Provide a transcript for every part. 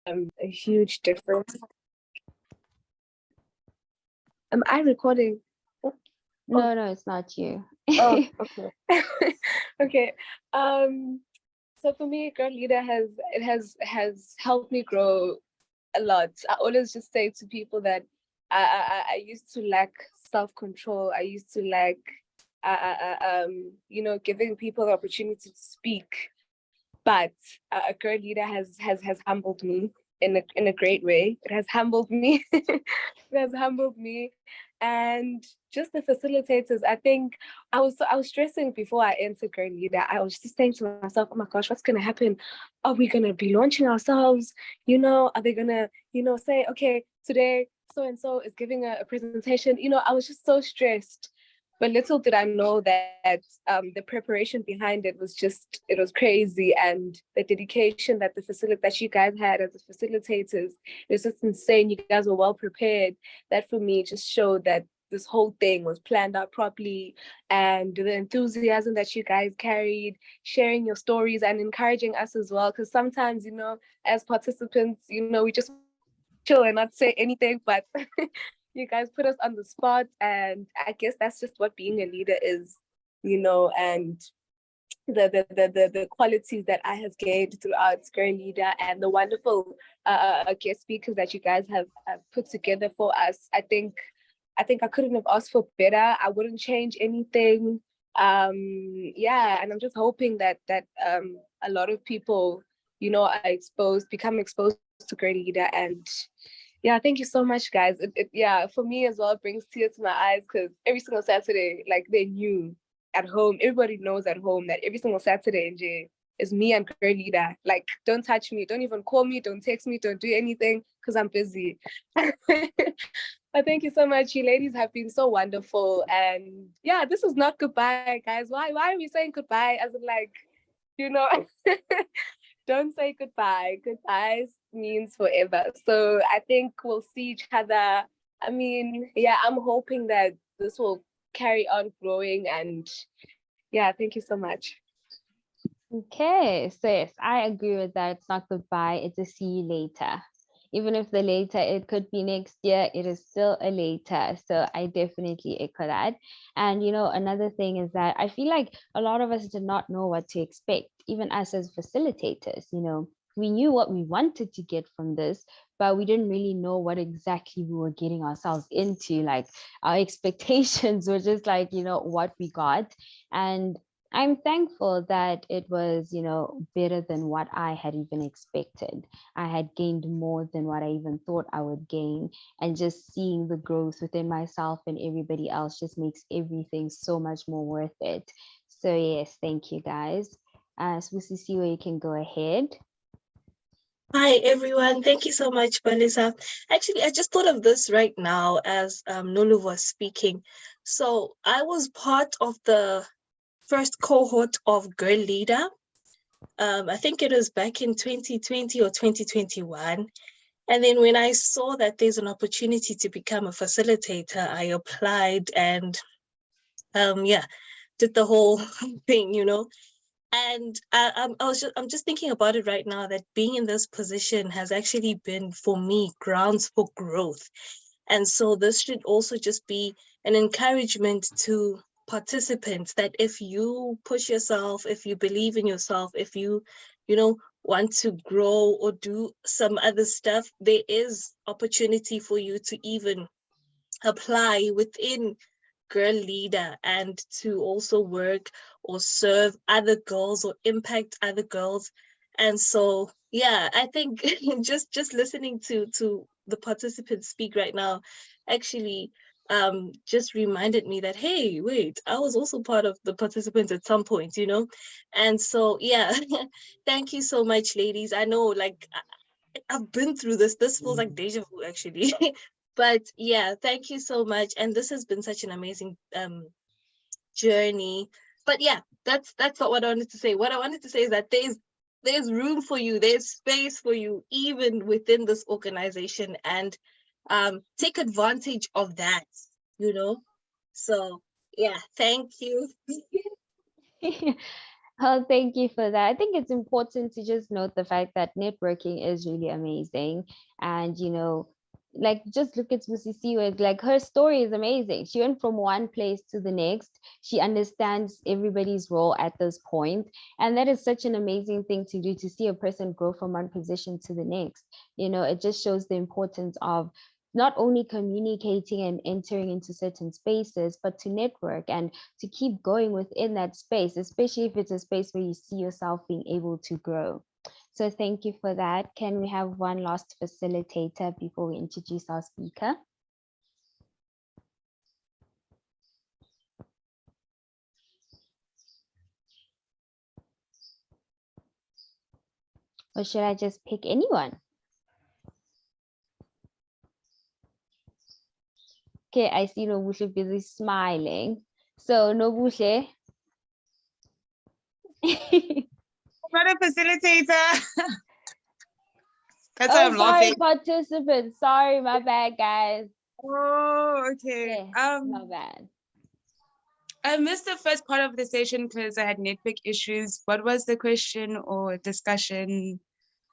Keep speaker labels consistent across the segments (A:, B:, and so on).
A: a huge difference. Am I recording?
B: No, it's not you.
A: Oh, okay. Okay. So for me, Girleada has helped me grow a lot. I always just say to people that I used to lack self-control. I used to lack giving people the opportunity to speak. But Girleada has humbled me in a great way. It has humbled me. It has humbled me. And just the facilitators, I think I was stressing before I entered Girleada. I was just saying to myself, oh my gosh, what's gonna happen? Are we gonna be launching ourselves? Are they gonna, say, okay, today so and so is giving a presentation? I was just so stressed. But little did I know that the preparation behind it was crazy, and the dedication that you guys had as the facilitators, it was just insane. You guys were well prepared. That for me just showed that this whole thing was planned out properly, and the enthusiasm that you guys carried, sharing your stories and encouraging us as well. Because sometimes, as participants, we just chill and not say anything, but you guys put us on the spot, and I guess that's just what being a leader is, and the qualities that I have gained throughout Girleada and the wonderful guest speakers that you guys have put together for us. I think I couldn't have asked for better. I wouldn't change anything. And I'm just hoping that a lot of people, become exposed to Girleada. And yeah, thank you so much, guys. For me as well, it brings tears to my eyes because every single Saturday, like, they knew at home, everybody knows at home that every single Saturday in J is me and Girleada. Like, don't touch me, don't even call me, don't text me, don't do anything because I'm busy. But thank you so much. You ladies have been so wonderful. And yeah, this is not goodbye, guys. Why are we saying goodbye? As in, like, don't say goodbye. Goodbye means forever. So I think we'll see each other. I mean, yeah, I'm hoping that this will carry on growing. And yeah, thank you so much.
B: Okay, so yes, I agree with that. It's not goodbye, it's a see you later. Even if the later, it could be next year, it is still a later. So I definitely echo that. And, another thing is that I feel like a lot of us did not know what to expect, even us as facilitators. We knew what we wanted to get from this, but we didn't really know what exactly we were getting ourselves into. Like, our expectations were just like, what we got. And I'm thankful that it was, better than what I had even expected. I had gained more than what I even thought I would gain. And just seeing the growth within myself and everybody else just makes everything so much more worth it. So yes, thank you guys. Sisi, where you can go ahead.
C: Hi, everyone. Thank you so much, Melissa. Actually, I just thought of this right now as Nolu was speaking. So I was part of the first cohort of Girleada. I think it was back in 2020 or 2021. And then when I saw that there's an opportunity to become a facilitator, I applied and did the whole thing, And I'm just thinking about it right now, that being in this position has actually been, for me, grounds for growth. And so this should also just be an encouragement to participants that if you push yourself, if you believe in yourself, if you want to grow or do some other stuff, there is opportunity for you to even apply within Girleada and to also work or serve other girls or impact other girls. And so I think just listening to the participants speak right now actually just reminded me that, hey, wait, I was also part of the participants at some point, and so thank you so much, ladies. I know, like, I've been through this feels like deja vu, actually. But thank you so much. And this has been such an amazing journey. But that's not what I wanted to say. What I wanted to say is that there's room for you, there's space for you, even within this organization, and take advantage of that, So thank you.
B: Oh, thank you for that. I think it's important to just note the fact that networking is really amazing. And, like just look at Musisiwe, like her story is amazing. She went from one place to the next. She understands everybody's role at this point. And that is such an amazing thing to do, to see a person grow from one position to the next. It just shows the importance of not only communicating and entering into certain spaces, but to network and to keep going within that space, especially if it's a space where you see yourself being able to grow. So thank you for that. Can we have one last facilitator before we introduce our speaker? Or should I just pick anyone? Okay, I see Nobuhle busy smiling. So Nobuhle.
D: I'm not a facilitator. That's why I'm
B: sorry,
D: laughing.
B: participants. Sorry, my bad, guys.
D: Oh, okay.
B: My bad.
D: I missed the first part of the session because I had network issues. What was the question or discussion?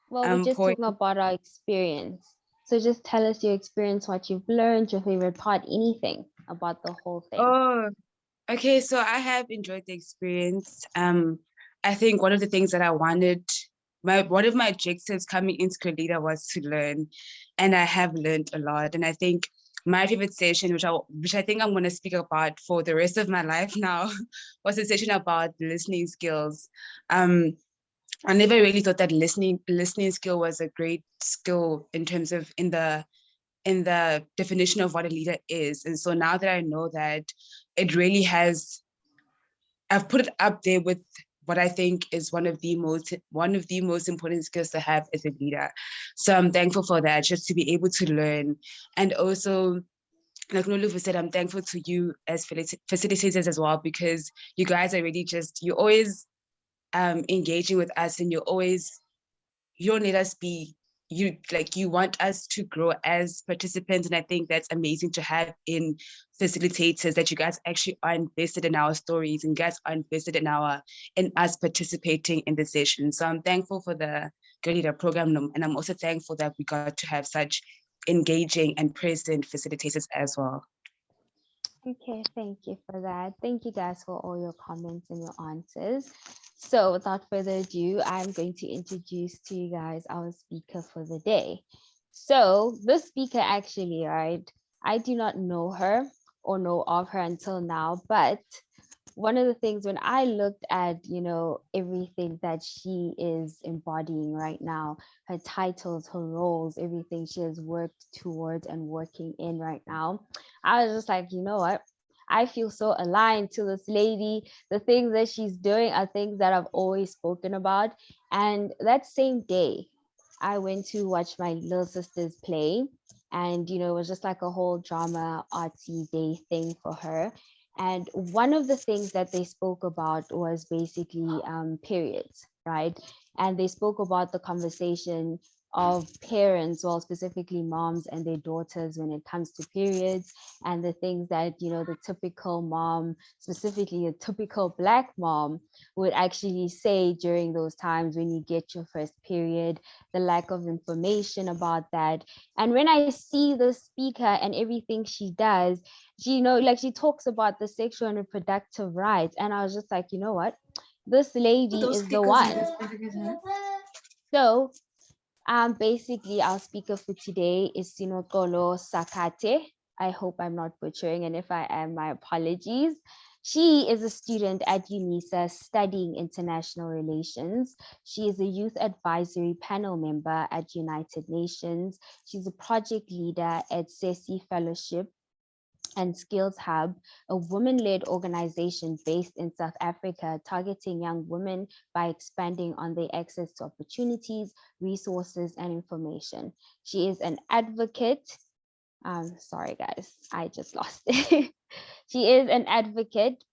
B: Well, we're just
D: point?
B: talking about our experience. So just tell us your experience, what you've learned, your favorite part, anything about the whole thing.
D: Oh, okay. So I have enjoyed the experience. I think one of the things that I wanted, one of my objectives coming into Girleada was to learn, and I have learned a lot. And I think my favorite session, which I think I'm going to speak about for the rest of my life now, was a session about listening skills. I never really thought that listening skill was a great skill in terms of in the definition of what a leader is. And so now that I know that it really has, I've put it up there with what I think is one of the most important skills to have as a leader. So I'm thankful for that, just to be able to learn. And also, like Nolufu said, I'm thankful to you as facilitators as well, because you guys are really you're always engaging with us, and you don't let us be, you want us to grow as participants. And I think that's amazing to have in facilitators, that you guys actually are invested in our stories, and you guys are invested in us participating in the session. So I'm thankful for the Girleada program, and I'm also thankful that we got to have such engaging and present facilitators as well.
B: Okay, thank you for that. Thank you guys for all your comments and your answers. So without further ado, I'm going to introduce to you guys our speaker for the day. So this speaker actually, right, I do not know her or know of her until now, but one of the things when I looked at, everything that she is embodying right now, her titles, her roles, everything she has worked towards and working in right now, I was just like, you know what? I feel so aligned to this lady. The things that she's doing are things that I've always spoken about. And that same day, I went to watch my little sister's play. And, it was just like a whole drama, artsy day thing for her. And one of the things that they spoke about was basically periods, right? And they spoke about the conversation of parents, well, specifically moms and their daughters when it comes to periods, and the things that, the typical mom, specifically a typical Black mom, would actually say during those times when you get your first period, the lack of information about that. And when I see the speaker and everything she does, she, like she talks about the sexual and reproductive rights. And I was just like, you know what? This lady is the one. So basically our speaker for today is Sinoxolo Sakate. I hope I'm not butchering, and if I am, my apologies. She is a student at UNISA studying international relations. She is a youth advisory panel member at United Nations. She's a project leader at Sesi Fellowship and Skills Hub, a women-led organization based in South Africa targeting young women by expanding on their access to opportunities, resources, and information. She is an advocate. Sorry, guys, I just lost it. She is an advocate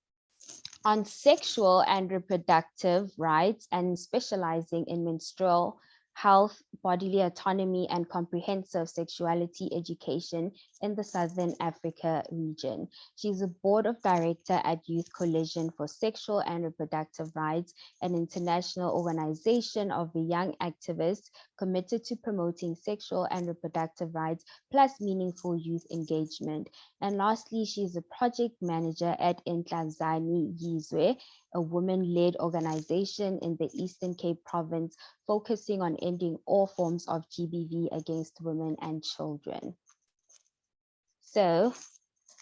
B: on sexual and reproductive rights and specializing in menstrual health, bodily autonomy, and comprehensive sexuality education in the Southern Africa region. She's a board of director at Youth Coalition for Sexual and Reproductive Rights, an international organization of young activists committed to promoting sexual and reproductive rights plus meaningful youth engagement. And lastly, she's a project manager at Indlezana Yezwe, a women-led organization in the Eastern Cape province focusing on ending all forms of GBV against women and children. So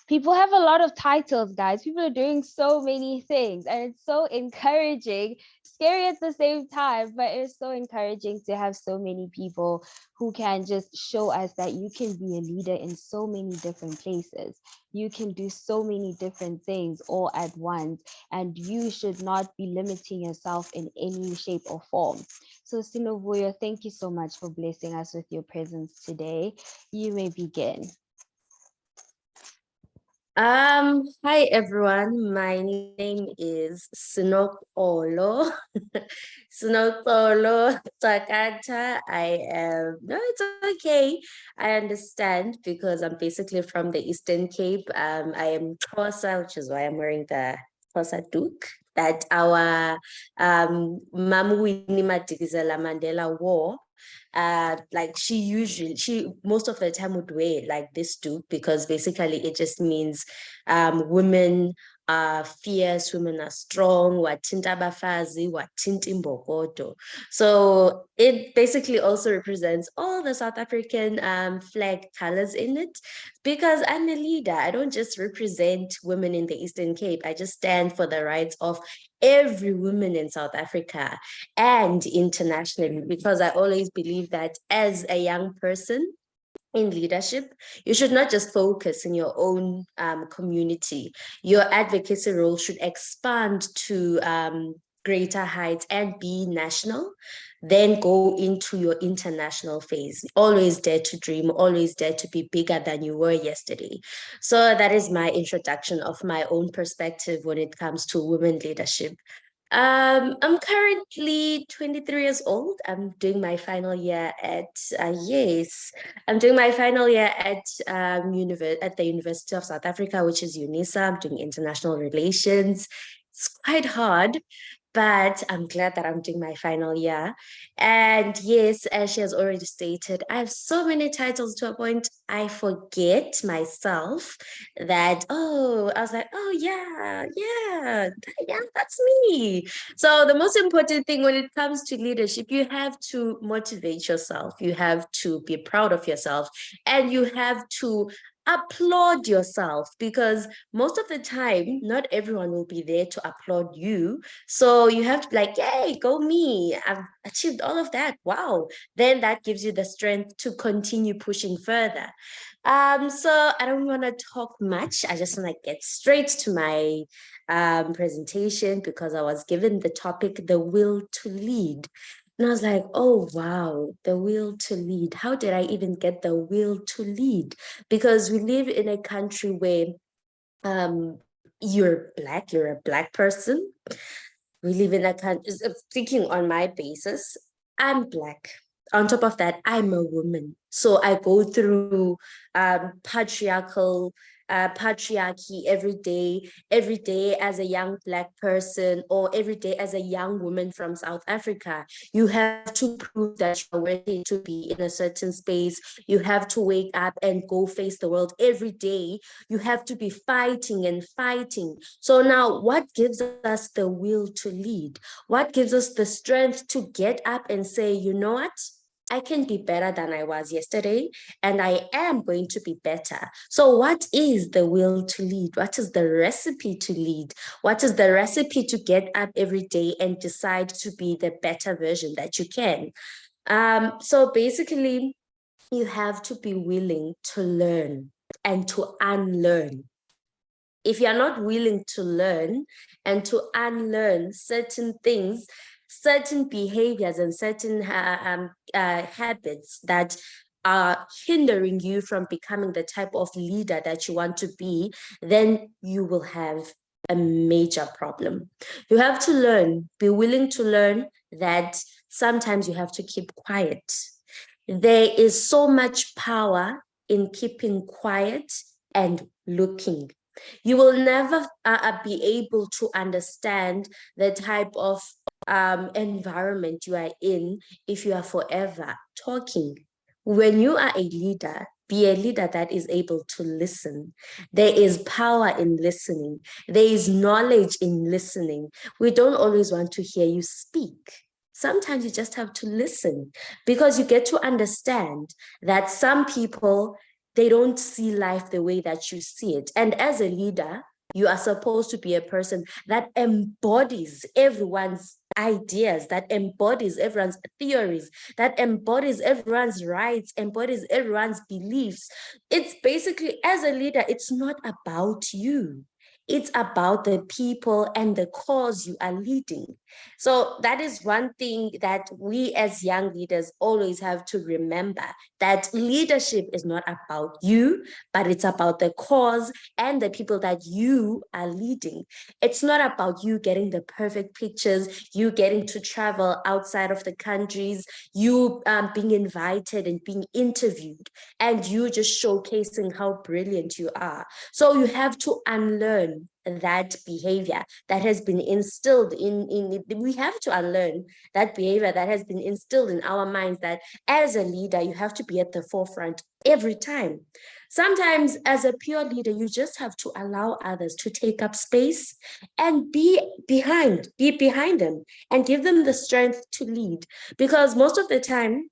B: people have a lot of titles, guys. People are doing so many things, and it's so encouraging, scary at the same time, but it's so encouraging to have so many people who can just show us that you can be a leader in so many different places. You can do so many different things all at once, and you should not be limiting yourself in any shape or form. So Sinovuyo, thank you so much for blessing us with your presence today. You may begin.
E: Hi everyone. My name is Sinoxolo. Sinoxolo Cakata. No, it's okay. I understand because I'm basically from the Eastern Cape. I am Xhosa, which is why I'm wearing the Xhosa Duke that our Mamu Winnie Madikizela Mandela wore. Like she most of the time would wear like this too, because basically it just means women are fierce, women are strong, wathinta abafazi, wathinta imbokodo. So it basically also represents all the South African flag colors in it, because I'm a leader. I don't just represent women in the Eastern Cape. I just stand for the rights of every woman in South Africa and internationally, because I always believe that as a young person in leadership, you should not just focus in your own community. Your advocacy role should expand to greater heights and be national, then go into your international phase. Always dare to dream, always dare to be bigger than you were yesterday. So that is my introduction of my own perspective when it comes to women leadership. I'm currently 23 years old. I'm doing my final year at I'm doing my final year at the University of South Africa, which is UNISA. I'm doing international relations. It's quite hard, but I'm glad that I'm doing my final year. And yes, as she has already stated, I have so many titles to a point I forget myself that, I was like, oh yeah, that's me. So the most important thing when it comes to leadership, you have to motivate yourself, you have to be proud of yourself, and you have to applaud yourself, because most of the time not everyone will be there to applaud you. So you have to be like, yay, go me, I've achieved all of that, wow. Then that gives you the strength to continue pushing further. So I don't want to talk much. I just want to get straight to my presentation, because I was given the topic, the will to lead. And I was like, oh, wow, the will to lead. How did I even get the will to lead? Because we live in a country where you're a black person. We live in a country, thinking on my basis, I'm black. On top of that, I'm a woman. So I go through patriarchy every day as a young black person, or every day as a young woman from South Africa. You have to prove that you're worthy to be in a certain space. You have to wake up and go face the world every day. You have to be fighting and fighting. So now, what gives us the will to lead? What gives us the strength to get up and say, you know what? I can be better than I was yesterday, and I am going to be better. So what is the will to lead? What is the recipe to lead? What is the recipe to get up every day and decide to be the better version that you can? So basically, you have to be willing to learn and to unlearn. If you're not willing to learn and to unlearn certain things, certain behaviors and certain habits that are hindering you from becoming the type of leader that you want to be, then you will have a major problem. You have to learn, be willing to learn that sometimes you have to keep quiet. There is so much power in keeping quiet and looking. You will never be able to understand the type of environment you are in if you are forever talking. When you are a leader, be a leader that is able to listen. There is power in listening. There is knowledge in listening. We don't always want to hear you speak. Sometimes you just have to listen, because you get to understand that some people, they don't see life the way that you see it. And as a leader, you are supposed to be a person that embodies everyone's ideas, that embodies everyone's theories, that embodies everyone's rights, embodies everyone's beliefs. It's basically, as a leader, it's not about you. It's about the people and the cause you are leading. So that is one thing that we as young leaders always have to remember, that leadership is not about you, but it's about the cause and the people that you are leading. It's not about you getting the perfect pictures, you getting to travel outside of the countries, you being invited and being interviewed, and you just showcasing how brilliant you are. So you have to unlearn that behavior that has been instilled we have to unlearn that behavior that has been instilled in our minds, that as a leader, you have to be at the forefront every time. Sometimes as a pure leader, you just have to allow others to take up space and be behind them and give them the strength to lead. Because most of the time,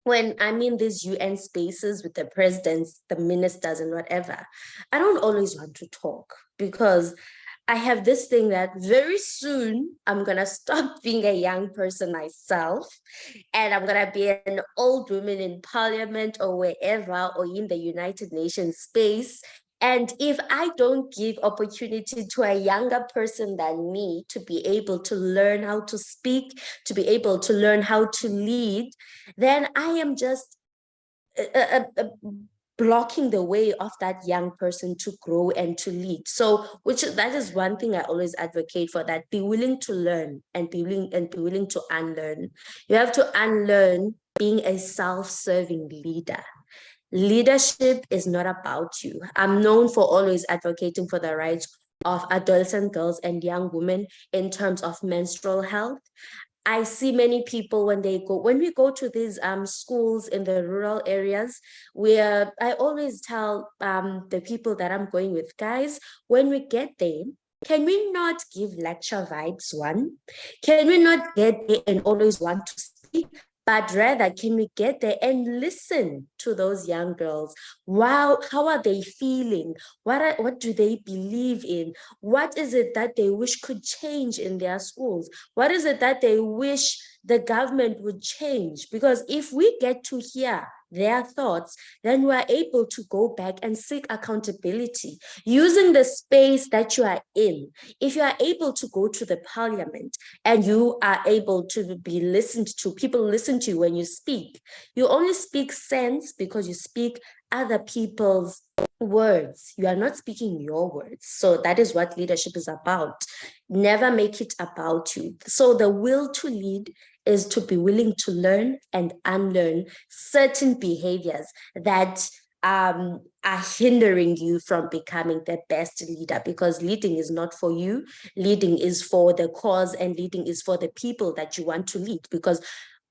E: when I'm in these UN spaces with the presidents, the ministers, and whatever, I don't always want to talk, because I have this thing that very soon I'm going to stop being a young person myself, and I'm going to be an old woman in parliament or wherever, or in the United Nations space. And if I don't give opportunity to a younger person than me to be able to learn how to speak, to be able to learn how to lead, then I am just blocking the way of that young person to grow and to lead. So, that is one thing I always advocate for, that be willing to learn and be willing to unlearn. You have to unlearn being a self-serving leader. Leadership is not about you. I'm known for always advocating for the rights of adolescent girls and young women in terms of menstrual health. I see many people when we go to these schools in the rural areas, where I always tell the people that I'm going with, guys, when we get there, can we not give lecture vibes one? Can we not get there and always want to speak? But rather, can we get there and listen to those young girls? Wow, how are they feeling? What do they believe in? What is it that they wish could change in their schools? What is it that they wish the government would change? Because if we get to hear their thoughts, then we are able to go back and seek accountability using the space that you are in. If you are able to go to the parliament and you are able to be listened to, people listen to you when you speak, you only speak sense because you speak other people's words. You are not speaking your words. So that is what leadership is about. Never make it about you. So the will to lead is to be willing to learn and unlearn certain behaviors that are hindering you from becoming the best leader, because leading is not for you. Leading is for the cause, and leading is for the people that you want to lead. Because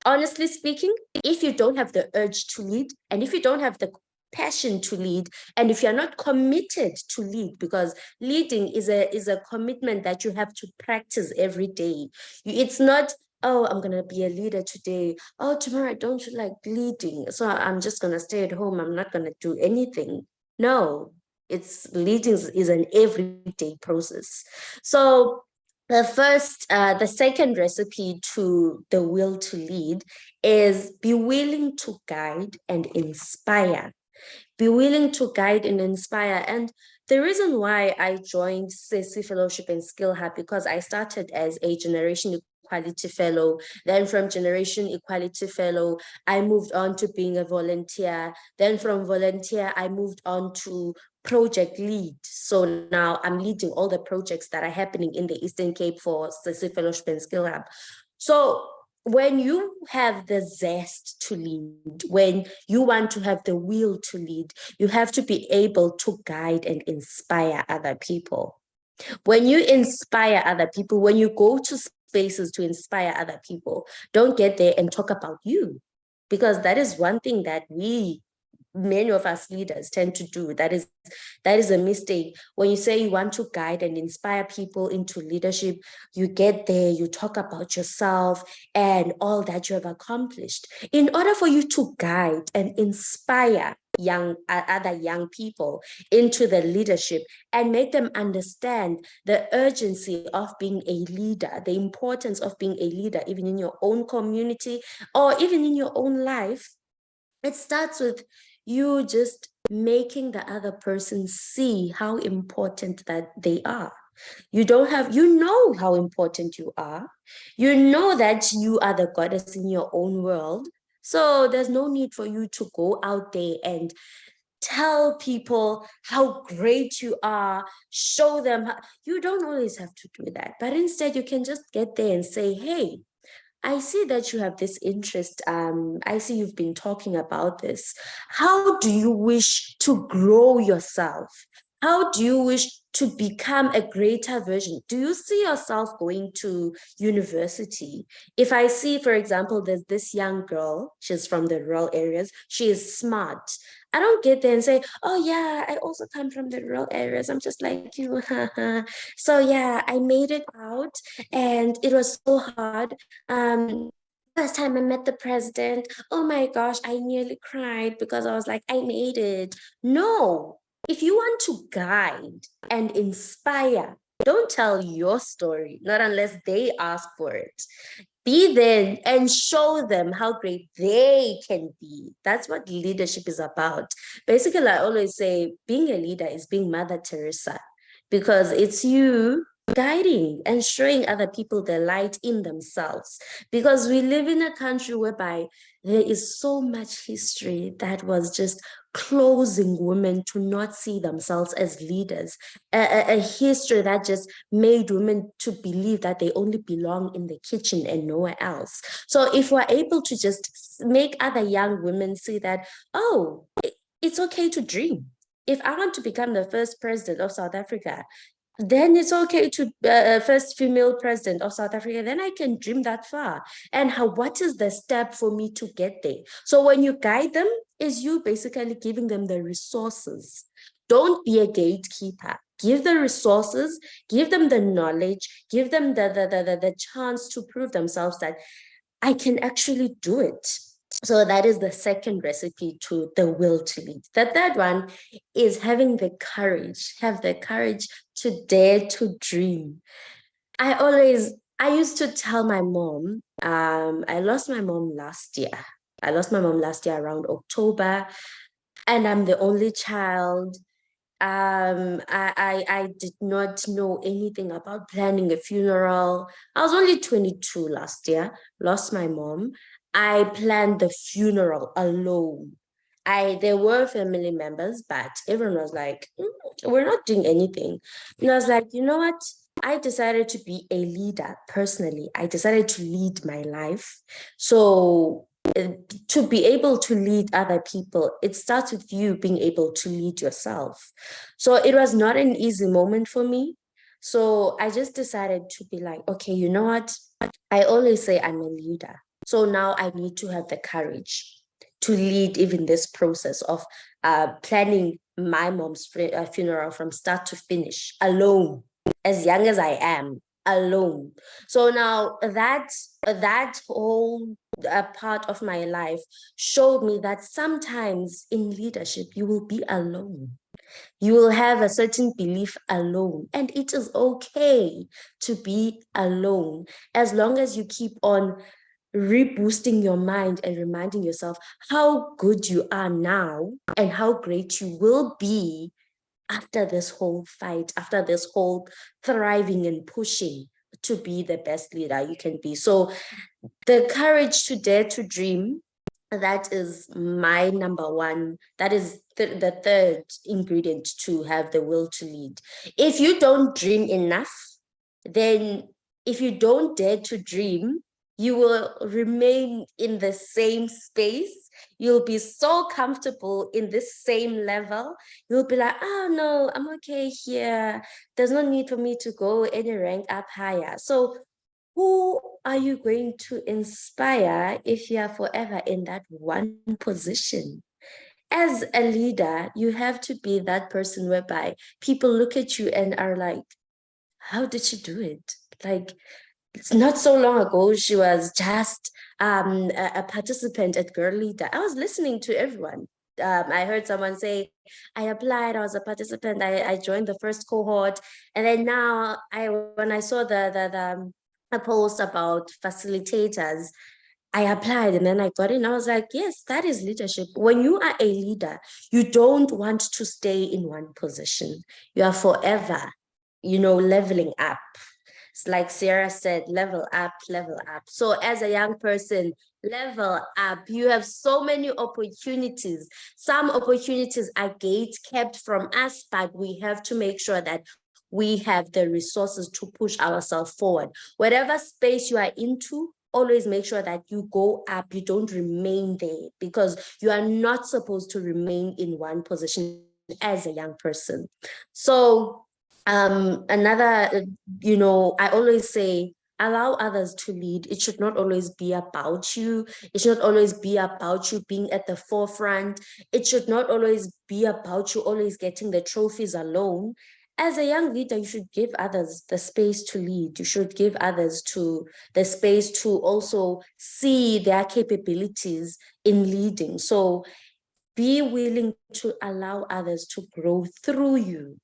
E: honestly speaking, if you don't have the urge to lead, and if you don't have the passion to lead, and if you're not committed to lead, because leading is a commitment that you have to practice every day. It's not, oh, I'm gonna be a leader today, oh, tomorrow I don't feel like leading, so I'm just gonna stay at home, I'm not gonna do anything. No, it's leading is an everyday process. So the second recipe to the will to lead is be willing to guide and inspire. Be willing to guide and inspire. And the reason why I joined Sesi Fellowship and Skill Hub, because I started as a Generation Equality Fellow. Then from Generation Equality Fellow, I moved on to being a volunteer. Then from volunteer, I moved on to project lead. So now I'm leading all the projects that are happening in the Eastern Cape for Sesi Fellowship and Skill Hub. So when you have the zest to lead, when you want to have the will to lead, you have to be able to guide and inspire other people. When you inspire other people, when you go to spaces to inspire other people, don't get there and talk about you, because that is one thing that many of us leaders tend to do. That is a mistake. When you say you want to guide and inspire people into leadership, you get there, you talk about yourself and all that you have accomplished. In order for you to guide and inspire other young people into the leadership and make them understand the urgency of being a leader, the importance of being a leader, even in your own community or even in your own life, it starts with you just making the other person see how important that they are. You know how important you are. You know that you are the goddess in your own world. So there's no need for you to go out there and tell people how great you are, show them. You don't always have to do that. But instead, you can just get there and say, hey, I see that you have this interest. I see you've been talking about this. How do you wish to grow yourself? How do you wish to become a greater version? Do you see yourself going to university? If I see, for example, there's this young girl, she's from the rural areas, she is smart. I don't get there and say, oh yeah, I also come from the rural areas. I'm just like you. So yeah, I made it out and it was so hard. First time I met the president, oh my gosh, I nearly cried because I was like, I made it. No, if you want to guide and inspire, don't tell your story, not unless they ask for it. Be there and show them how great they can be. That's what leadership is about. Basically, I always say being a leader is being Mother Teresa, because it's you guiding and showing other people the light in themselves, because we live in a country whereby there is so much history that was just closing women to not see themselves as leaders, a history that just made women to believe that they only belong in the kitchen and nowhere else. So if we're able to just make other young women see that, oh, it's okay to dream. If I want to become the first president of South Africa, then it's okay to first female president of South Africa, then I can dream that far. And what is the step for me to get there? So when you guide them, is you basically giving them the resources. Don't be a gatekeeper. Give the resources, give them the knowledge, give them the chance to prove themselves that I can actually do it. So that is the second recipe to the will to lead. The third one is having the courage, have the courage to dare to dream. I used to tell my mom, I lost my mom last year. I lost my mom last year around October, and I'm the only child. I did not know anything about planning a funeral. I was only 22 last year, lost my mom. I planned the funeral alone. There were family members, but everyone was like, we're not doing anything. And I was like, you know what? I decided to be a leader personally. I decided to lead my life. So to be able to lead other people, it starts with you being able to lead yourself. So it was not an easy moment for me. So I just decided to be like, okay, you know what? I always say I'm a leader. So now I need to have the courage to lead even this process of planning my mom's funeral from start to finish alone, as young as I am, alone. So now that whole part of my life showed me that sometimes in leadership you will be alone. You will have a certain belief alone, and it is okay to be alone as long as you keep on reboosting your mind and reminding yourself how good you are now and how great you will be after this whole fight, after this whole thriving and pushing to be the best leader you can be. So the courage to dare to dream, that is my number one. That is the third ingredient to have the will to lead. If you don't dream enough, then if you don't dare to dream, you will remain in the same space. You'll be so comfortable in this same level. You'll be like, oh no, I'm okay here. There's no need for me to go any rank up higher. So who are you going to inspire if you are forever in that one position? As a leader, you have to be that person whereby people look at you and are like, how did she do it? Like, it's not so long ago, she was just a participant at Girleada. I was listening to everyone. I heard someone say, I applied, I was a participant, I joined the first cohort. And then now, when I saw a post about facilitators, I applied and then I got in. I was like, yes, that is leadership. When you are a leader, you don't want to stay in one position. You are forever, leveling up. It's like Sarah said, level up, level up. So as a young person, level up. You have so many opportunities. Some opportunities are gate kept from us, but we have to make sure that we have the resources to push ourselves forward. Whatever space you are into, always make sure that you go up, you don't remain there, because you are not supposed to remain in one position as a young person. So another, I always say, allow others to lead. It should not always be about you. It should not always be about you being at the forefront. It should not always be about you always getting the trophies alone. As a young leader, you should give others the space to lead. You should give others the space to also see their capabilities in leading. So be willing to allow others to grow through you.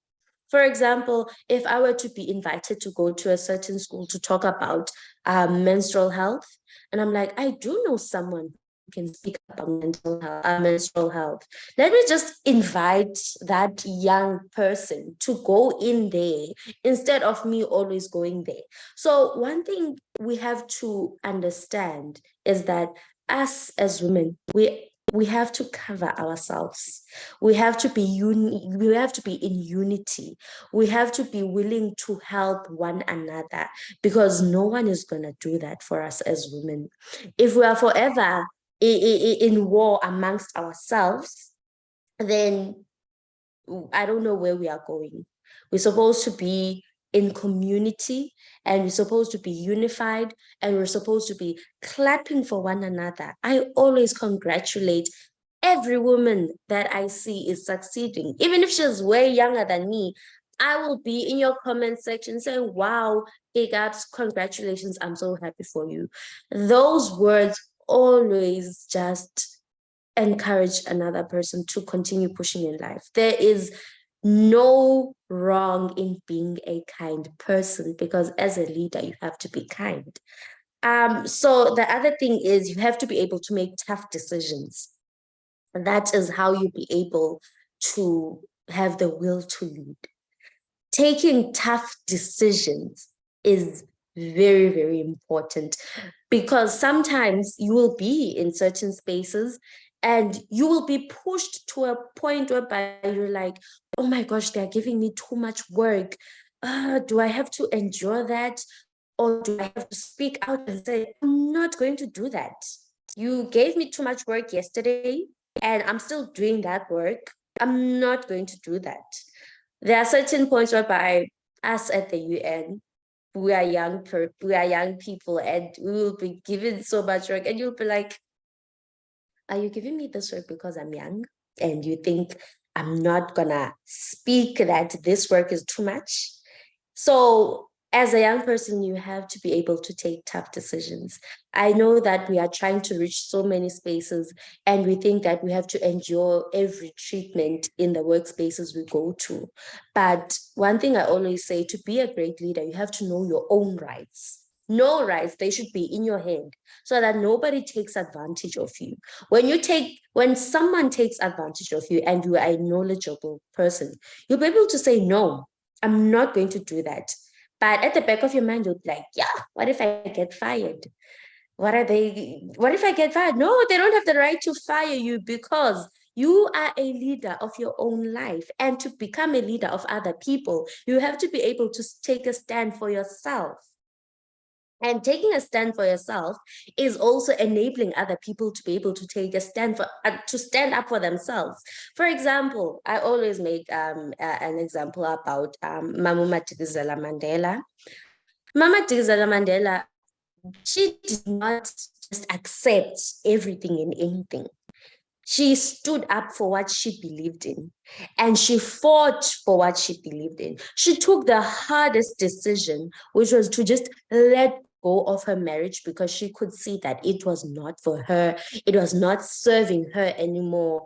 E: For example, if I were to be invited to go to a certain school to talk about menstrual health, and I'm like, I do know someone who can speak about menstrual health. Let me just invite that young person to go in there instead of me always going there. So one thing we have to understand is that us as women, we have to cover ourselves. We have to be we have to be in unity. We have to be willing to help one another, because no one is going to do that for us as women. If we are forever in war amongst ourselves, then I don't know where we are going. We're supposed to be in community, and we're supposed to be unified, and we're supposed to be clapping for one another. I always congratulate every woman that I see is succeeding. Even if she's way younger than me, I will be in your comment section saying, wow, big ups, congratulations, I'm so happy for you. Those words always just encourage another person to continue pushing in life. There is no wrong in being a kind person, because as a leader, you have to be kind. So the other thing is you have to be able to make tough decisions. That is how you be able to have the will to lead. Taking tough decisions is very, very important, because sometimes you will be in certain spaces and you will be pushed to a point whereby you're like, oh my gosh, they're giving me too much work. Do I have to endure that? Or do I have to speak out and say, I'm not going to do that? You gave me too much work yesterday and I'm still doing that work. I'm not going to do that. There are certain points whereby us at the UN, we are young people, and we will be given so much work, and you'll be like, are you giving me this work because I'm young and you think I'm not gonna speak that this work is too much? So as a young person, you have to be able to take tough decisions. I know that we are trying to reach so many spaces, and we think that we have to endure every treatment in the workspaces we go to. But one thing I always say, to be a great leader, you have to know your own rights. No rights, they should be in your hand, so that nobody takes advantage of you. When someone takes advantage of you and you are a knowledgeable person, you'll be able to say, no, I'm not going to do that. But at the back of your mind, you'll be like, yeah, what if I get fired? What if I get fired? No, they don't have the right to fire you, because you are a leader of your own life. And to become a leader of other people, you have to be able to take a stand for yourself. And taking a stand for yourself is also enabling other people to be able to take a stand for to stand up for themselves. For example, I always make an example about Mama Madikizela Mandela. Mama Madikizela Mandela, she did not just accept everything and anything. She stood up for what she believed in, and she fought for what she believed in. She took the hardest decision, which was to just let go of her marriage, because she could see that it was not for her. It was not serving her anymore.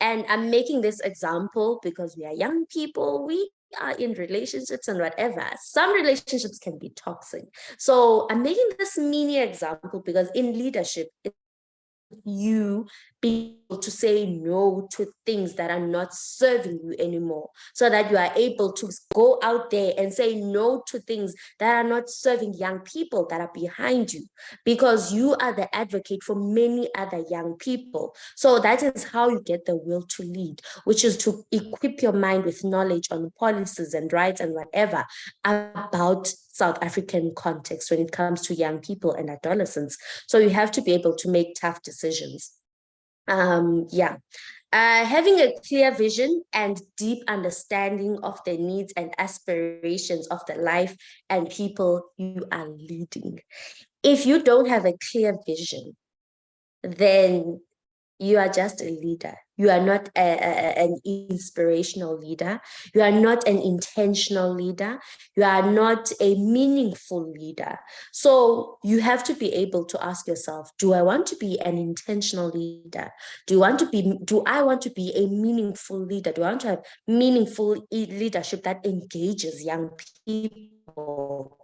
E: And I'm making this example because we are young people. We are in relationships and whatever. Some relationships can be toxic. So I'm making this mini example because in leadership, you be able to say no to things that are not serving you anymore, so that you are able to go out there and say no to things that are not serving young people that are behind you, because you are the advocate for many other young people. So that is how you get the will to lead, which is to equip your mind with knowledge on policies and rights and whatever about South African context when it comes to young people and adolescents. So you have to be able to make tough decisions. Having a clear vision and deep understanding of the needs and aspirations of the life and people you are leading. If you don't have a clear vision, then you are just a leader. You are not an inspirational leader. You are not an intentional leader. You are not a meaningful leader. So you have to be able to ask yourself, do I want to be an intentional leader? Do I want to be a meaningful leader? Do I want to have meaningful leadership that engages young people?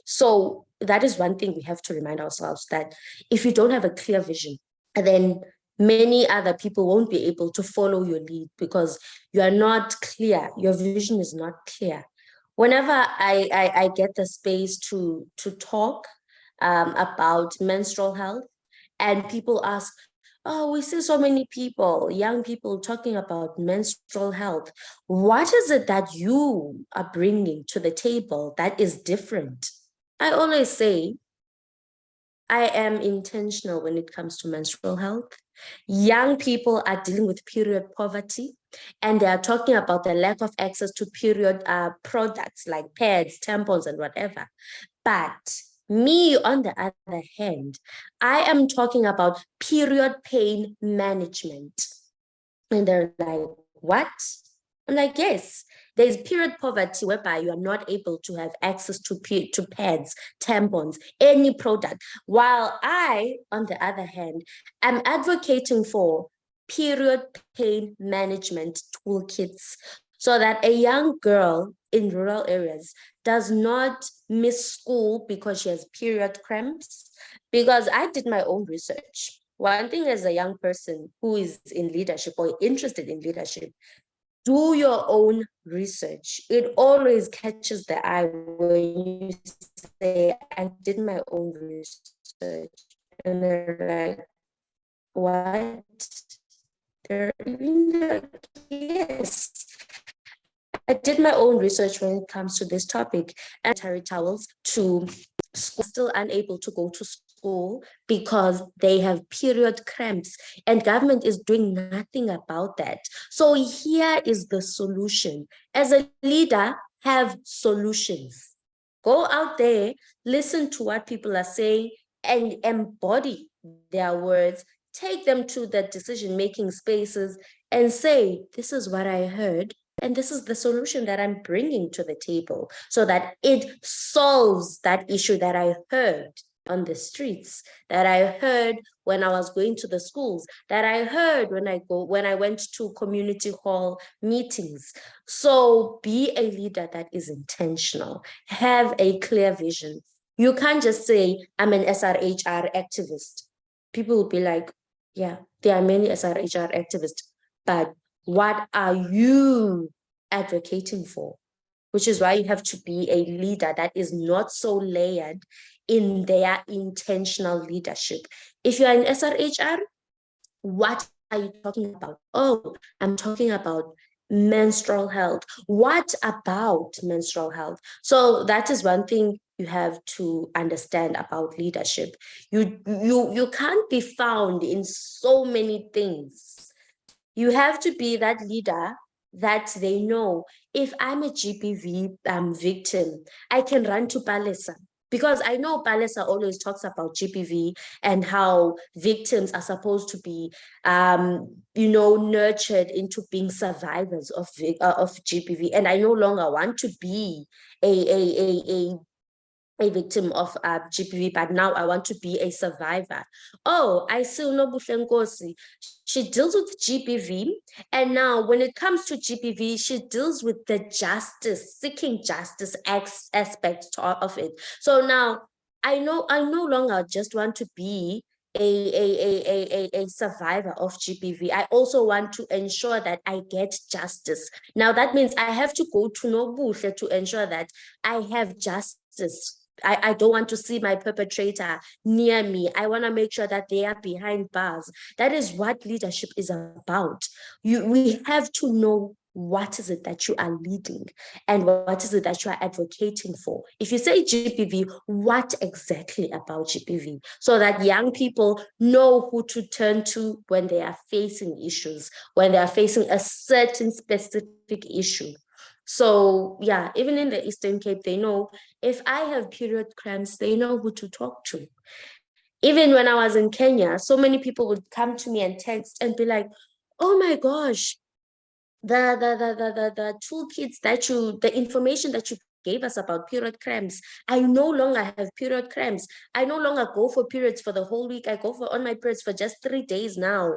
E: So that is one thing we have to remind ourselves, that if you don't have a clear vision, then many other people won't be able to follow your lead because you are not clear. Your vision is not clear. Whenever I get the space to talk about menstrual health, and people ask, oh, we see so many people, young people talking about menstrual health. What is it that you are bringing to the table that is different? I always say, I am intentional when it comes to menstrual health. Young people are dealing with period poverty, and they are talking about the lack of access to period products like pads, tampons, and whatever. But me, on the other hand, I am talking about period pain management. And they're like, what? I'm like, yes, there's period poverty whereby you are not able to have access to pads, tampons, any product. While I, on the other hand, am advocating for period pain management toolkits, so that a young girl in rural areas does not miss school because she has period cramps. Because I did my own research. One thing, as a young person who is in leadership or interested in leadership, do your own research. It always catches the eye when you say, I did my own research. And they're like, what? They're like, yes. I did my own research when it comes to this topic, and sanitary towels to school, still unable to go to school because they have period cramps, and government is doing nothing about that. So here is the solution. As a leader, have solutions. Go out there, listen to what people are saying, and embody their words. Take them to the decision-making spaces and say, this is what I heard, and this is the solution that I'm bringing to the table, so that it solves that issue that I heard on the streets, that I heard when I was going to the schools, that I heard when I went to community hall meetings. So be a leader that is intentional. Have a clear vision. You can't just say, I'm an SRHR activist. People will be like, yeah, there are many SRHR activists, but what are you advocating for? Which is why you have to be a leader that is not so layered in their intentional leadership. If you are an SRHR, what are you talking about? Oh, I'm talking about menstrual health. What about menstrual health? So that is one thing you have to understand about leadership. You can't be found in so many things. You have to be that leader that they know, if I'm a GBV victim, I can run to Palesa. Because I know Palesa always talks about GBV and how victims are supposed to be, nurtured into being survivors of GBV. And I no longer want to be a victim of GBV, but now I want to be a survivor. Oh, I see Unobuhle Nkosi. She deals with GBV, and now when it comes to GBV, she deals with the justice, seeking justice aspect of it. So now I no longer just want to be a survivor of GBV. I also want to ensure that I get justice. Now that means I have to go to Nobuhle to ensure that I have justice. I don't want to see my perpetrator near me. I want to make sure that they are behind bars. That is what leadership is about. We have to know what is it that you are leading and what is it that you are advocating for. If you say GBV, what exactly about GBV? So that young people know who to turn to when they are facing issues, when they are facing a certain specific issue. So yeah, even in the Eastern Cape, they know if I have period cramps, they know who to talk to. Even when I was in Kenya, so many people would come to me and text and be like, oh my gosh, the toolkits the information that you gave us about period cramps, I no longer have period cramps. I no longer go for periods for the whole week. I go for on my periods for just 3 days now.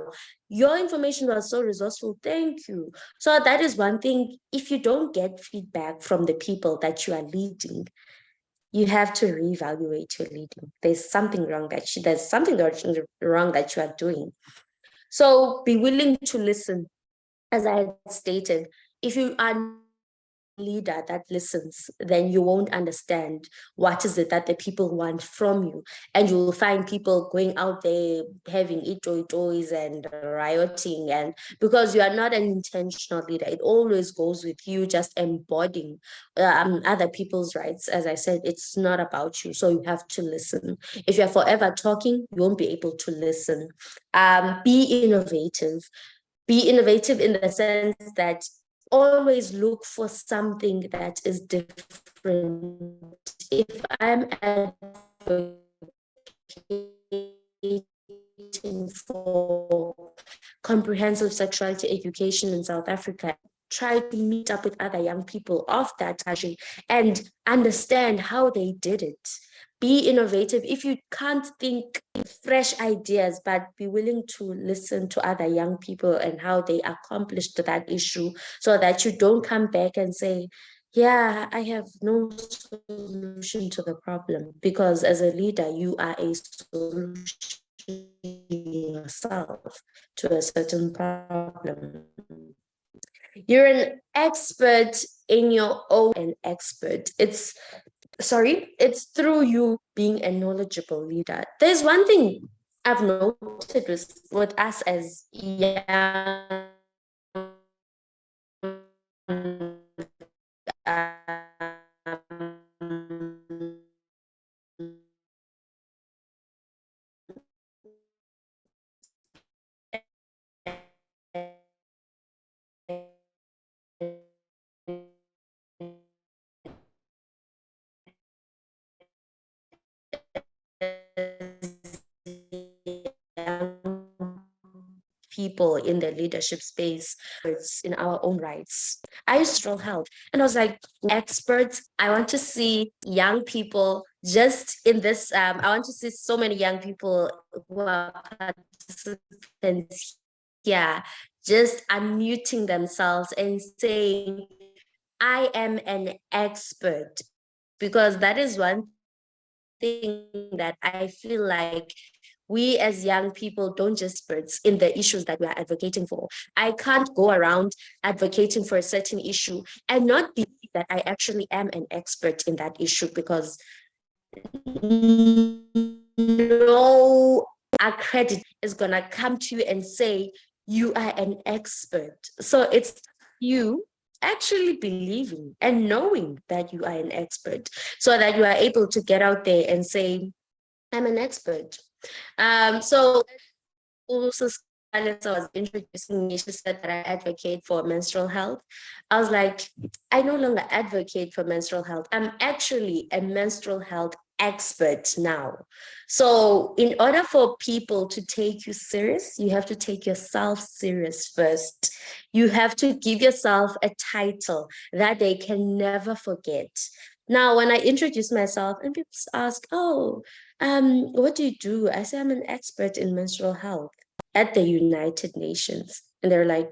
E: Your information was so resourceful. Thank you. So that is one thing. If you don't get feedback from the people that you are leading, you have to reevaluate your leading. There's something wrong that you are doing. So be willing to listen. As I had stated, if you are a leader that listens, then you won't understand what is it that the people want from you. And you will find people going out there having toys and rioting, and because you are not an intentional leader, it always goes with you just embodying other people's rights. As I said, it's not about you, so you have to listen. If you're forever talking, you won't be able to listen. Be innovative. Be innovative in the sense that always look for something that is different. If I'm advocating for comprehensive sexuality education in South Africa, try to meet up with other young people of that country and understand how they did it. Be innovative. If you can't think fresh ideas, but be willing to listen to other young people and how they accomplished that issue, so that you don't come back and say, yeah, I have no solution to the problem. Because as a leader, you are a solution yourself to a certain problem. You're an expert in your own expert. It's through you being a knowledgeable leader. There's one thing I've noted with us as young people in the leadership space, it's in our own rights. I used to health, and I was like, experts, I want to see young people just in this. I want to see so many young people who are participants here, just unmuting themselves and saying, I am an expert, because that is one thing that I feel like we as young people don't just experts in the issues that we are advocating for. I can't go around advocating for a certain issue and not believe that I actually am an expert in that issue, because no accredit is going to come to you and say you are an expert. So it's you actually believing and knowing that you are an expert, so that you are able to get out there and say, I'm an expert. So also, Scarlett was introducing me, she said that I advocate for menstrual health. I was like, I no longer advocate for menstrual health. I'm actually a menstrual health expert now. So in order for people to take you serious, you have to take yourself serious first. You have to give yourself a title that they can never forget. Now, when I introduce myself and people ask, oh, what do you do? I say I'm an expert in menstrual health at the United Nations. And they're like,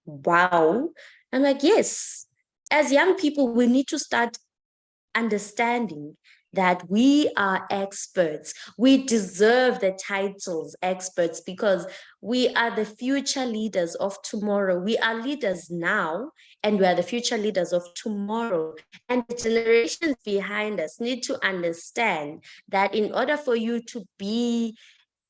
E: wow. I'm like, yes. As young people, we need to start understanding that we are experts. We deserve the titles experts because we are the future leaders of tomorrow. We are leaders now, and we are the future leaders of tomorrow. And the generations behind us need to understand that in order for you to be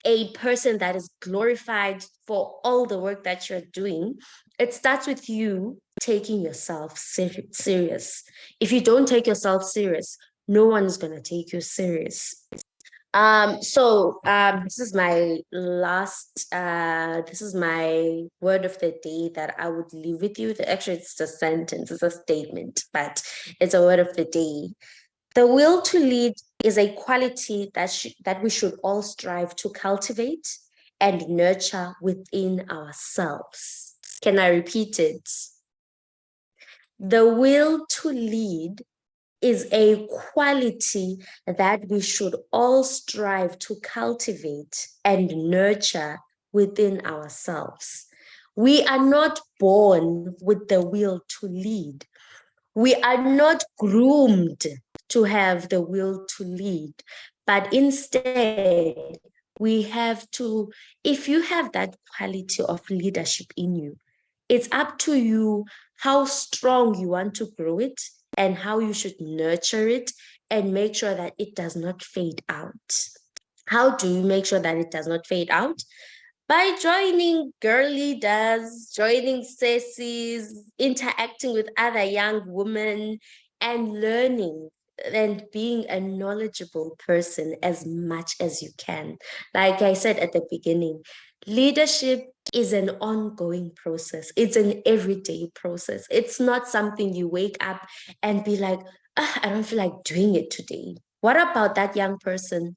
E: a person that is glorified for all the work that you're doing, it starts with you taking yourself serious. If you don't take yourself serious, no one is going to take you serious. This is my last, this is my word of the day that I would leave with you. Actually, it's a sentence, it's a statement, but it's a word of the day. The will to lead is a quality that we should all strive to cultivate and nurture within ourselves. Can I repeat it? The will to lead is a quality that we should all strive to cultivate and nurture within ourselves. We are not born with the will to lead. We are not groomed to have the will to lead, but instead we have to, if you have that quality of leadership in you, it's up to you how strong you want to grow it and how you should nurture it and make sure that it does not fade out. How do you make sure that it does not fade out? By joining Girleadas, joining Sesis, interacting with other young women, and learning and being a knowledgeable person as much as you can. Like I said at the beginning, leadership is an ongoing process. It's an everyday process. It's not something you wake up and be like, I don't feel like doing it today. What about that young person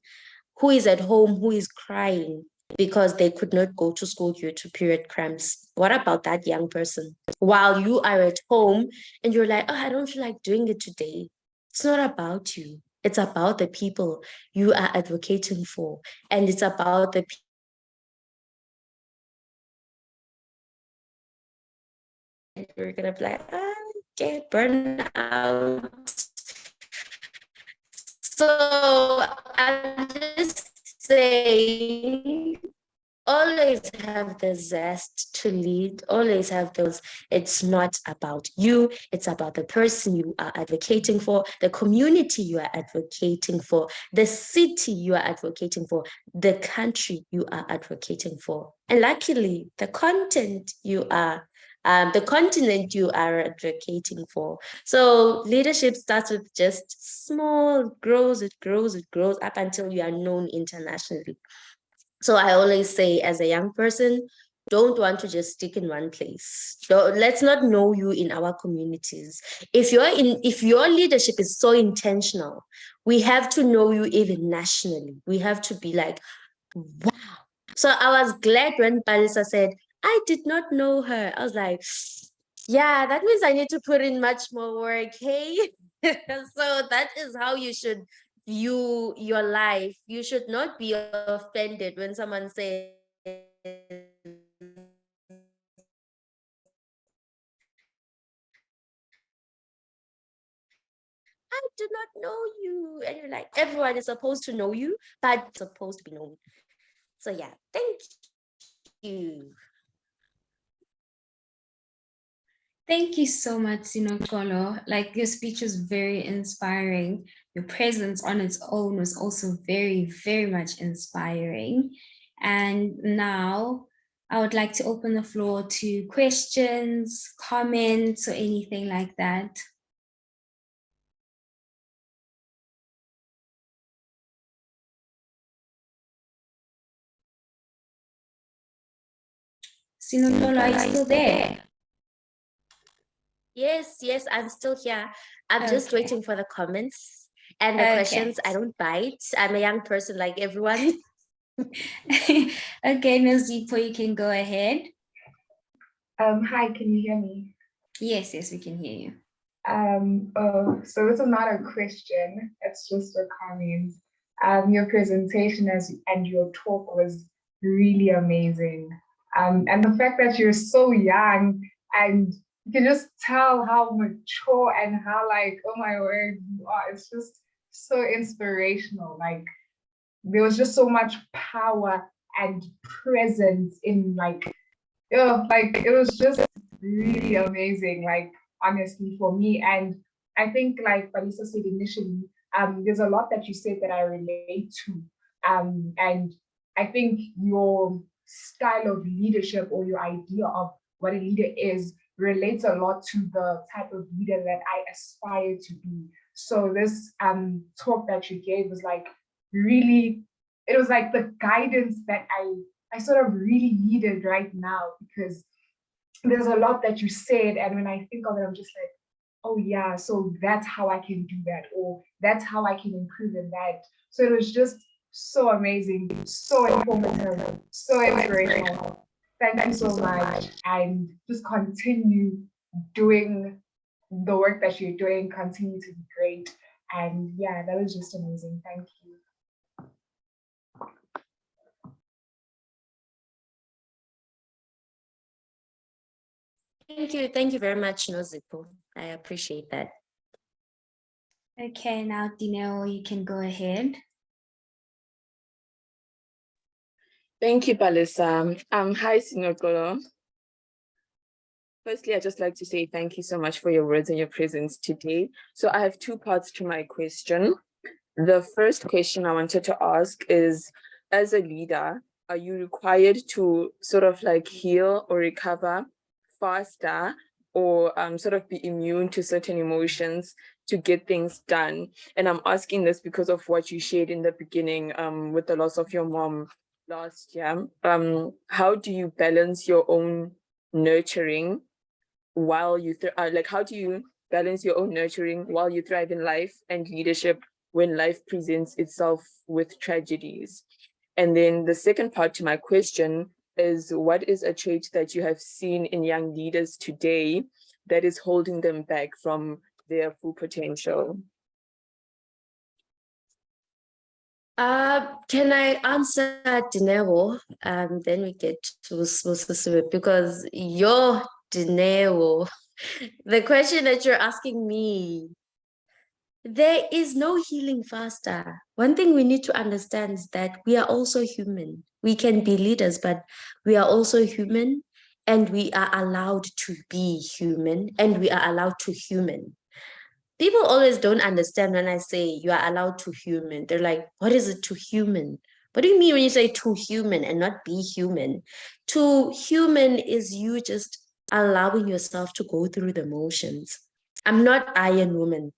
E: who is at home, who is crying because they could not go to school due to period cramps? What about that young person? While you are at home and you're like, I don't feel like doing it today. It's not about you. It's about the people you are advocating for. And it's about the you're gonna be like, I get burned out. So I'm just saying, always have the zest to lead, always have those. It's not about you, it's about the person you are advocating for, the community you are advocating for, the city you are advocating for, the country you are advocating for. And luckily, the content you are the continent you are advocating for. So leadership starts with just small, it grows up until you are known internationally. So I always say, as a young person, don't want to just stick in one place. Let's not know you in our communities. If your leadership is so intentional, we have to know you even nationally. We have to be like, wow. So I was glad when Palisa said, I did not know her. I was like, yeah, that means I need to put in much more work. Hey, so that is how you should view your life. You should not be offended when someone says, I do not know you. And you're like, everyone is supposed to know you, but supposed to be known. So yeah, thank you.
B: Thank you so much, Sinoxolo. Like, your speech was very inspiring. Your presence on its own was also very, very much inspiring. And now
F: I would like to open the floor to questions, comments, or anything like that. Sinoxolo, are you still there?
E: Yes, yes, I'm still here. I'm just
F: Okay.
E: waiting for the comments and the
F: Okay.
E: questions. I don't bite. I'm a young person like everyone.
F: Okay, Nozipo, you can go ahead.
G: Hi, can you hear me?
F: Yes, we can hear you.
G: So this is not a question, it's just a comment. Your presentation and your talk was really amazing. And the fact that you're so young and you can just tell how mature and how like, oh my word, you are. It's just so inspirational. Like there was just so much power and presence in like it was just really amazing, like honestly for me. And I think like Balisa said initially, there's a lot that you said that I relate to. And I think your style of leadership or your idea of what a leader is relates a lot to the type of leader that I aspire to be. So this talk that you gave was like really, it was like the guidance that I sort of really needed right now, because there's a lot that you said, and when I think of it, I'm just like, oh yeah, so that's how I can do that, or that's how I can improve in that. So it was just so amazing, so informative, so inspirational. Thank you so much, and just continue doing the work that you're doing, continue to be great. And yeah, that was just amazing. Thank you.
E: Thank you very much, Nozipo. I appreciate that.
F: Okay, now Dineo, you can go ahead.
H: Thank you, Balisa. Hi, Sinoxolo. Firstly, I'd just like to say thank you so much for your words and your presence today. So I have two parts to my question. The first question I wanted to ask is, as a leader, are you required to sort of like heal or recover faster, or sort of be immune to certain emotions to get things done? And I'm asking this because of what you shared in the beginning with the loss of your mom last year. How do you balance your own nurturing while you how do you balance your own nurturing while you thrive in life and leadership when life presents itself with tragedies? And then the second part to my question is, what is a trait that you have seen in young leaders today that is holding them back from their full potential?
E: Can I answer Dinero? Then we get to Sisi, because your Dinero, the question that you're asking me, there is no healing faster. One thing we need to understand is that we are also human. We can be leaders, but we are also human, and we are allowed to be human, and we are allowed to human. People always don't understand when I say you are allowed to human. They're like, what is it to human? What do you mean when you say to human and not be human? To human is you just allowing yourself to go through the motions. I'm not Iron Woman.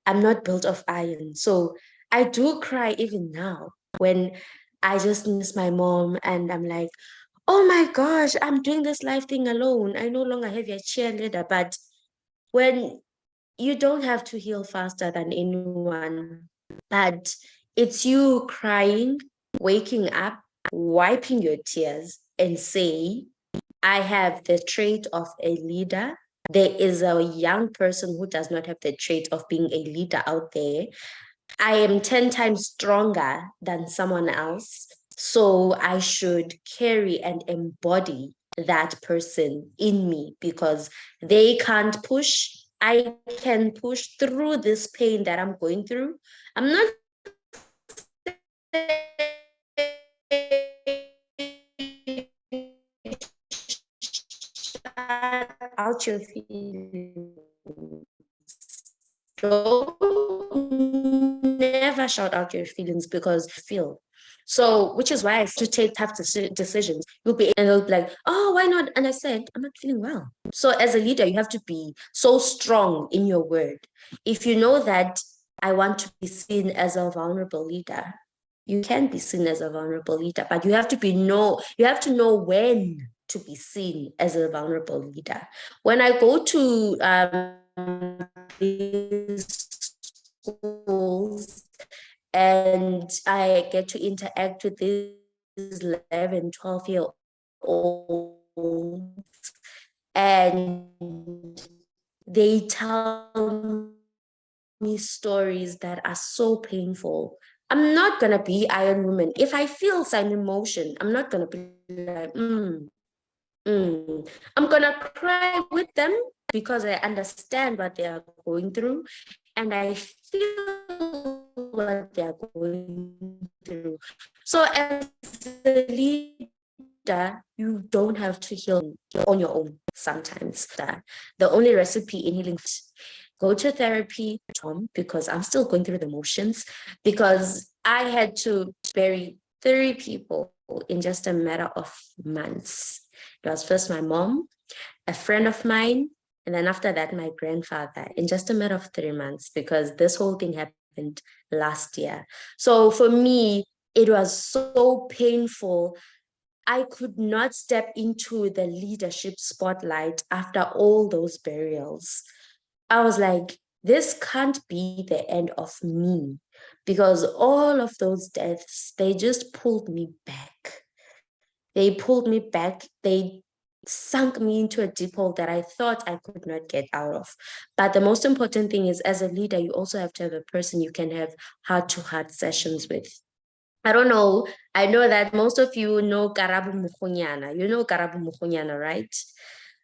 E: I'm not built of iron. So I do cry even now when I just miss my mom and I'm like, oh my gosh, I'm doing this life thing alone. I no longer have your cheerleader. But when you don't have to heal faster than anyone, but it's you crying, waking up, wiping your tears, and say, I have the trait of a leader. There is a young person who does not have the trait of being a leader out there. I am 10 times stronger than someone else. So I should carry and embody that person in me, because they can't push. I can push through this pain that I'm going through. I'm not out your feelings. Don't never shout out your feelings, because feel. So, which is why I have to take tough decisions. You'll be, and they'll be like, oh, why not? And I said, I'm not feeling well. So as a leader, you have to be so strong in your word. If you know that I want to be seen as a vulnerable leader, you can be seen as a vulnerable leader, but you have to know when to be seen as a vulnerable leader. When I go to schools and I get to interact with these 11, 12-year-olds, and they tell me stories that are so painful. I'm not gonna be Iron Woman. If I feel some emotion, I'm not gonna be like, I'm gonna cry with them because I understand what they are going through, and I feel what they are going through. So as a leader, you don't have to heal on your own sometimes. The only recipe in healing, go to therapy, because I'm still going through the motions, because I had to bury 3 people in just a matter of months. It was first my mom, a friend of mine, and then after that, my grandfather, in just a matter of 3 months, because this whole thing happened last year. So for me, it was so painful. I could not step into the leadership spotlight after all those burials. I was like, this can't be the end of me, because all of those deaths, they just pulled me back. They pulled me back. They sunk me into a deep hole that I thought I could not get out of. But the most important thing is, as a leader, you also have to have a person you can have heart-to-heart sessions with. I don't know. I know that most of you know Karabo Mukhonyana. You know Karabo Mukhonyana, right?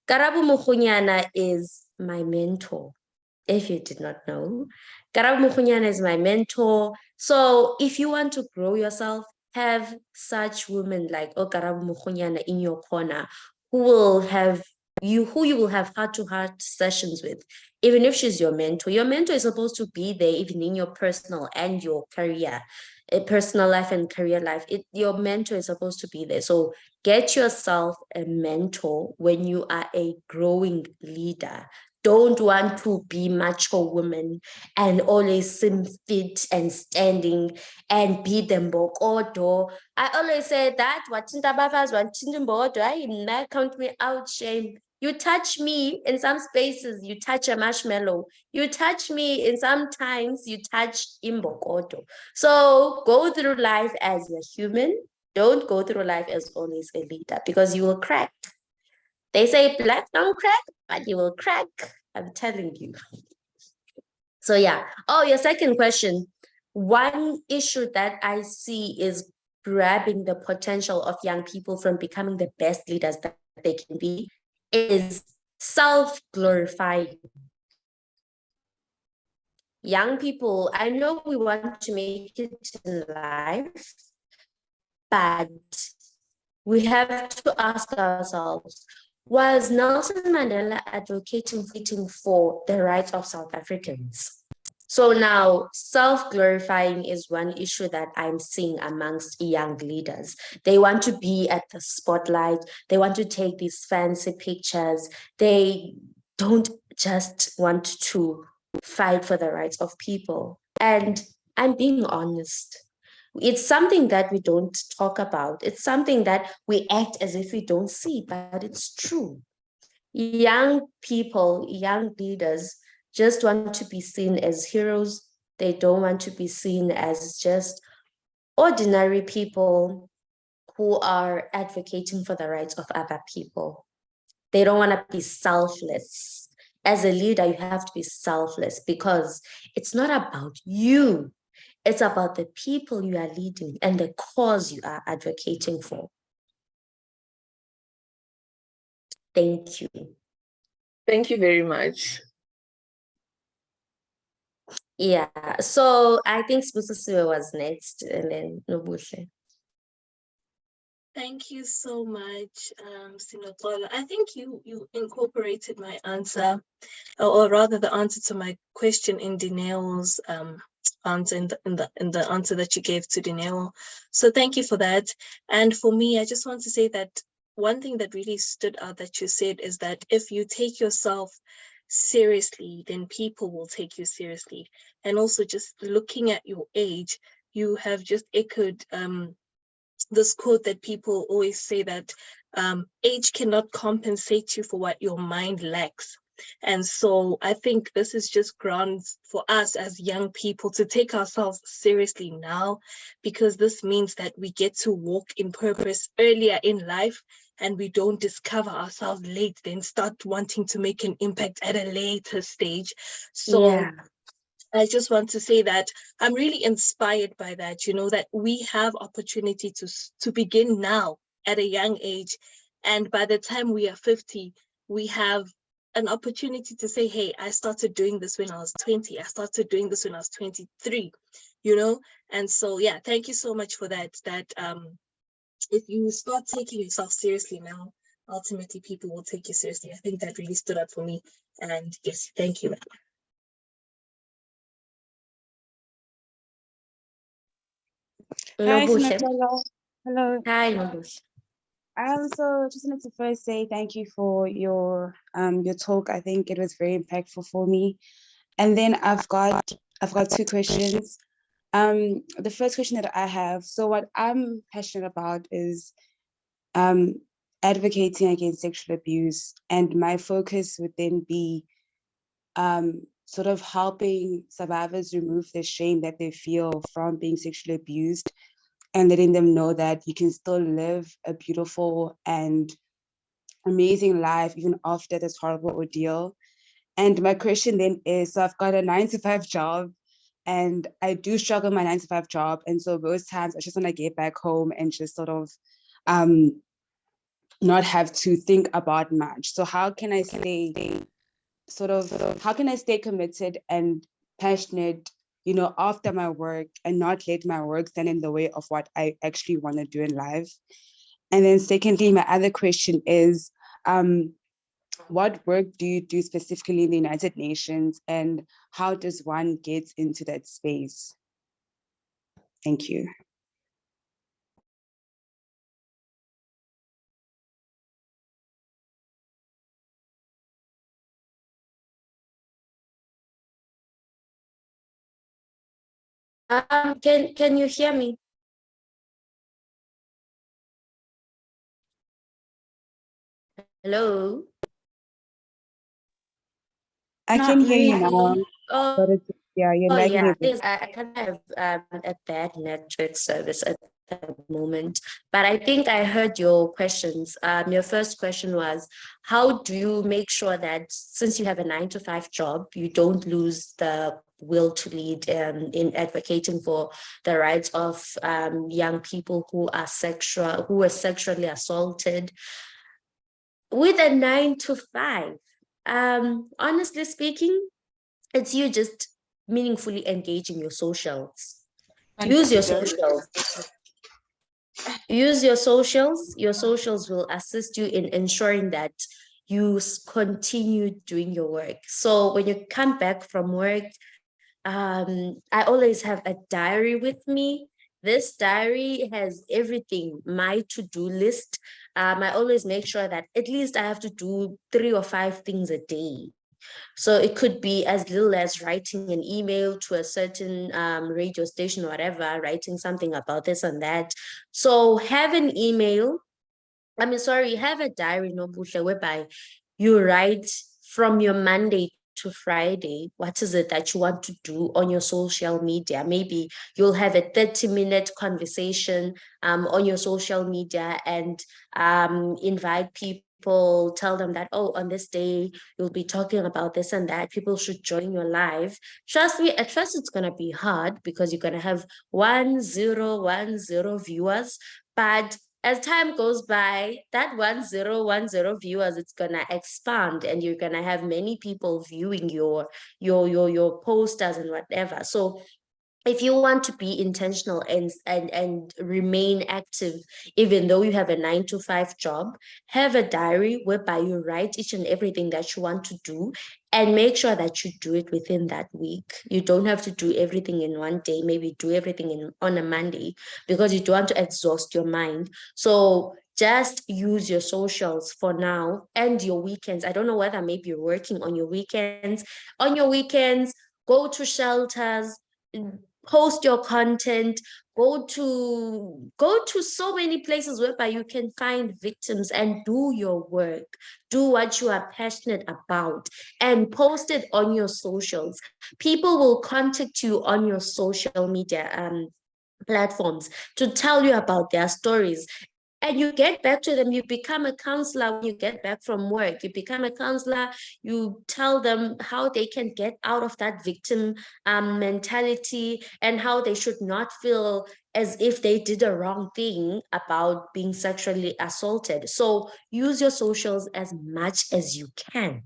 E: Karabo Mukhonyana is my mentor. If you did not know, Karabo Mukhonyana is my mentor. So if you want to grow yourself, have such women like Karabo Mukhonyana in your corner who will have you will have heart-to-heart sessions with, even if she's your mentor. Your mentor is supposed to be there even in your personal and your career, personal life and career life. Your mentor is supposed to be there. So get yourself a mentor when you are a growing leader. Don't want to be macho women and always seem fit and standing and be them bokodo. I always say that I count me out, shame. You touch me in some spaces, you touch a marshmallow. You touch me in some times, you touch imbokodo. So go through life as a human. Don't go through life as always a leader, because you will crack. They say black don't crack, but you will crack. I'm telling you. So yeah. Oh, your second question. One issue that I see is grabbing the potential of young people from becoming the best leaders that they can be is self-glorifying. Young people, I know we want to make it in life, but we have to ask ourselves, was Nelson Mandela advocating for the rights of South Africans? So now self-glorifying is one issue that I'm seeing amongst young leaders. They want to be at the spotlight. They want to take these fancy pictures. They don't just want to fight for the rights of people. And I'm being honest. It's something that we don't talk about. It's something that we act as if we don't see, but it's true. Young people, young leaders just want to be seen as heroes. They don't want to be seen as just ordinary people who are advocating for the rights of other people. They don't want to be selfless. As a leader, you have to be selfless, because it's not about you. It's about the people you are leading and the cause you are advocating for. Thank you.
H: Thank you very much.
E: Yeah, so I think Spususiwe was next, and then Nobuhle.
C: Thank you so much, Sinoxolo. I think you incorporated my answer, or rather the answer to my question in Dineo's answer in the answer that you gave to Dineo. So thank you for that. And for me, I just want to say that one thing that really stood out that you said is that if you take yourself seriously, then people will take you seriously. And also just looking at your age, you have just echoed this quote that people always say that age cannot compensate you for what your mind lacks. And so I think this is just grounds for us as young people to take ourselves seriously now, because this means that we get to walk in purpose earlier in life, and we don't discover ourselves late, then start wanting to make an impact at a later stage. So
E: Yeah.
C: I just want to say that I'm really inspired by that, you know, that we have opportunity to begin now at a young age. And by the time we are 50, we have an opportunity to say, hey, I started doing this when I was 20. I started doing this when I was 23, you know? And so, yeah, thank you so much for that. That if you start taking yourself seriously now, ultimately people will take you seriously. I think that really stood out for me. And yes, thank you.
D: Hi,
E: Nobuhle.
D: Sinoxolo. Hello.
E: Hi, Nobuhle.
D: So just wanted to first say thank you for your talk. I think it was very impactful for me. And then I've got two questions. The first question that I have, so what I'm passionate about is advocating against sexual abuse, and my focus would then be sort of helping survivors remove the shame that they feel from being sexually abused, and letting them know that you can still live a beautiful and amazing life even after this horrible ordeal. And my question then is, so I've got a 9-to-5 job, and I do struggle my 9-to-5 job. And so most times I just want to get back home and just sort of not have to think about much. So how can I stay how can I stay committed and passionate, you know, after my work, and not let my work stand in the way of what I actually want to do in life? And then secondly, my other question is, what work do you do specifically in the United Nations, and how does one get into that space? Thank you.
E: Can you hear me? Hello?
D: I
F: Not
D: can hear you
F: really.
D: now, but
E: Oh,
D: it's, yeah, you're lagging
E: yeah,
D: a bit.
E: I kind of have a bad network service at the moment, but I think I heard your questions. Your first question was, how do you make sure that since you have a 9-to-5 job, you don't lose the will to lead in advocating for the rights of young people who are sexually assaulted with a 9-to-5? Honestly speaking, it's you just meaningfully engaging your socials. Use your socials. Use your socials. Your socials will assist you in ensuring that you continue doing your work. So when you come back from work, I always have a diary with me. This diary has everything, my to-do list. I always make sure that at least I have to do 3 or 5 things a day. So it could be as little as writing an email to a certain radio station or whatever, writing something about this and that. So have an email. Have a diary, Nobuhle, whereby you write from your Monday to Friday, what is it that you want to do on your social media? Maybe you'll have a 30-minute conversation on your social media and invite people, tell them that, oh, on this day, you'll be talking about this and that. People should join your live. Trust me, at first it's going to be hard because you're going to have 1010 viewers, but as time goes by, that 1010 viewers, it's gonna expand, and you're gonna have many people viewing your posters and whatever. So if you want to be intentional and remain active, even though you have a 9 to 5 job, have a diary whereby you write each and everything that you want to do, and make sure that you do it within that week. You don't have to do everything in one day. Maybe do everything on a Monday, because you don't want to exhaust your mind. So just use your socials for now and your weekends. I don't know whether maybe you're working on your weekends. On your weekends, go to shelters, post your content, go to so many places whereby you can find victims and do your work, do what you are passionate about, and post it on your socials. People will contact you on your social media platforms to tell you about their stories, and you get back to them. You become a counselor when you get back from work. You become a counselor. You tell them how they can get out of that victim mentality, and how they should not feel as if they did a wrong thing about being sexually assaulted. So use your socials as much as you can.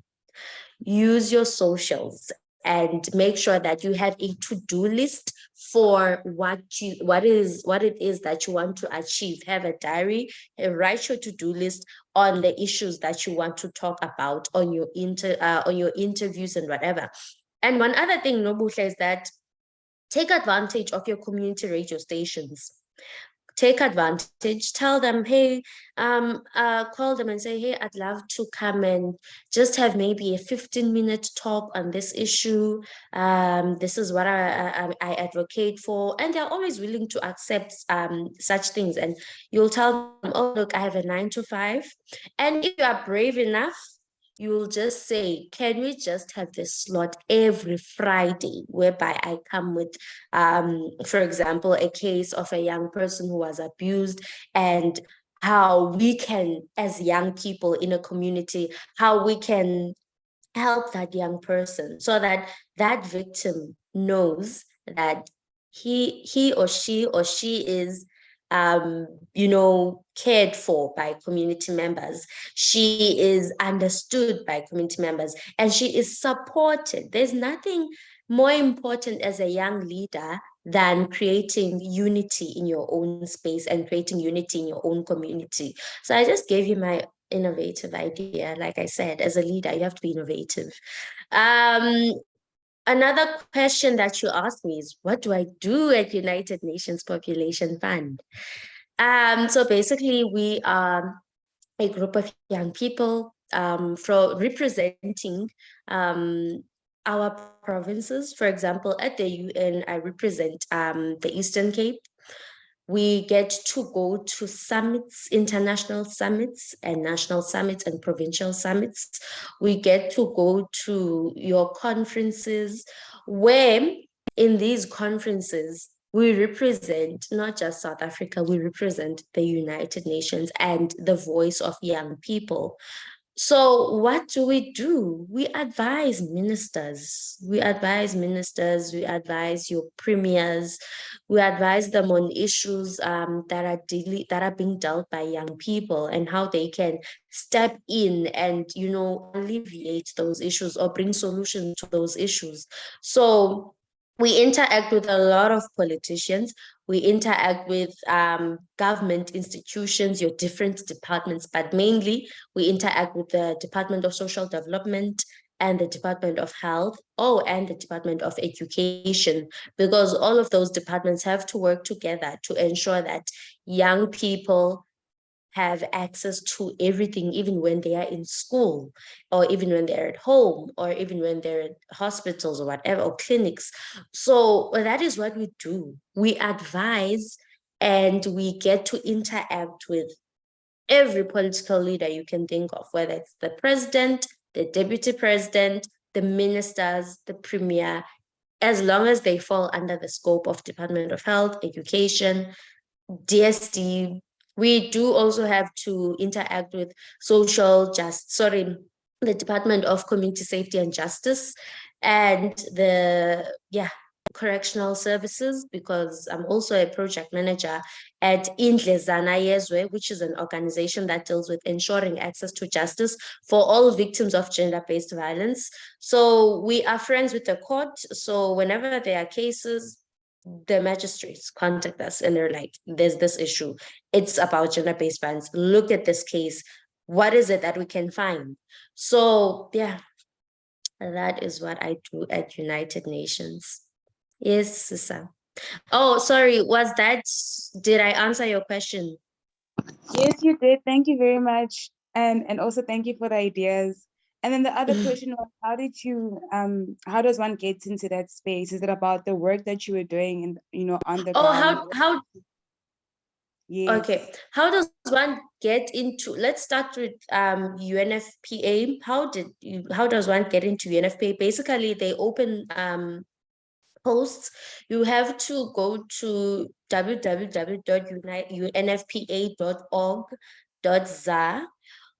E: Use your socials and make sure that you have a to-do list for what it is that you want to achieve. Have a diary, write your to-do list on the issues that you want to talk about on your interviews and whatever. And one other thing, Nobuhle, is that take advantage of your community radio stations. Take advantage, tell them, hey, call them and say, hey, I'd love to come and just have maybe a 15-minute talk on this issue. This is what I advocate for. And they're always willing to accept such things. And you'll tell them, oh, look, I have a 9 to 5. And if you are brave enough, you'll just say, can we just have this slot every Friday, whereby I come with, for example, a case of a young person who was abused, and how we can, as young people in a community, how we can help that young person, so that that victim knows that he or she is cared for by community members. She is understood by community members, and she is supported. There's nothing more important as a young leader than creating unity in your own space and creating unity in your own community. So I just gave you my innovative idea. Like I said, as a leader, you have to be innovative. Another question that you asked me is, what do I do at United Nations Population Fund? So basically, we are a group of young people from representing our provinces. For example, at the UN, I represent the Eastern Cape. We get to go to summits, international summits and national summits and provincial summits. We get to go to your conferences, where in these conferences, we represent not just South Africa, we represent the United Nations and the voice of young people. So what do? We advise ministers. We advise your premiers. We advise them on issues that are being dealt by young people, and how they can step in and alleviate those issues or bring solutions to those issues. So we interact with a lot of politicians. We interact with government institutions, your different departments, but mainly we interact with the Department of Social Development and the Department of Health, and the Department of Education, because all of those departments have to work together to ensure that young people have access to everything, even when they are in school, or even when they're at home, or even when they're at hospitals or whatever, or clinics. So that is what we do. We advise, and we get to interact with every political leader you can think of, whether it's the president, the deputy president, the ministers, the premier, as long as they fall under the scope of Department of Health, Education, DSD. We do also have to interact with the Department of Community Safety and Justice, and the correctional services, because I'm also a project manager at Indlezana Yezwe, which is an organization that deals with ensuring access to justice for all victims of gender-based violence. So we are friends with the court. So whenever there are cases, the magistrates contact us and they're like, there's this issue. It's about gender-based violence. Look at this case. What is it that we can find? So yeah, that is what I do at United Nations. Yes, Sisa. Oh, sorry, did I answer your question?
D: Yes, you did. Thank you very much. And also thank you for the ideas. And then the other question was, how does one get into that space? Is it about the work that you were doing and, on the
E: Oh,
D: ground?
E: how
D: Yes.
E: Okay, how does one get into, let's start with UNFPA. How does one get into UNFPA? Basically, they open posts. You have to go to www.unfpa.org.za,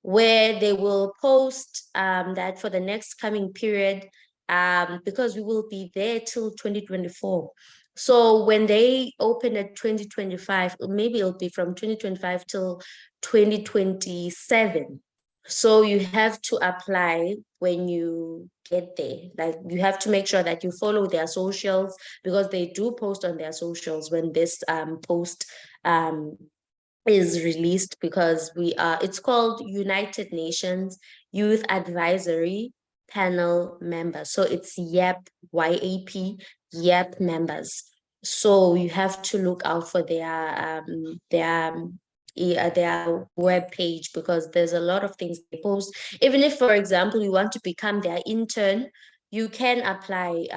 E: where they will post that for the next coming period, because we will be there till 2024. So when they open at 2025, maybe it'll be from 2025 till 2027. So you have to apply when you get there. Like, you have to make sure that you follow their socials, because they do post on their socials when this post is released, because it's called United Nations Youth Advisory Panel members. So it's YAP, YAP, YAP members. So you have to look out for their web page, because there's a lot of things they post. Even if, for example, you want to become their intern, you can apply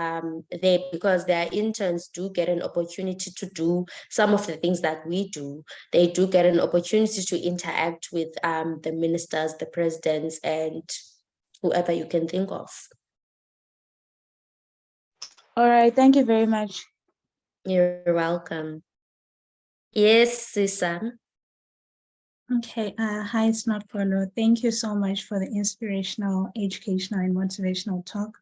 E: there, because their interns do get an opportunity to do some of the things that we do. They do get an opportunity to interact with the ministers, the presidents, and whoever you can think of.
D: All right. Thank you very much.
E: You're welcome. Yes, Susan.
I: Okay, hi, Sinoxolo. Thank you so much for the inspirational, educational, and motivational talk.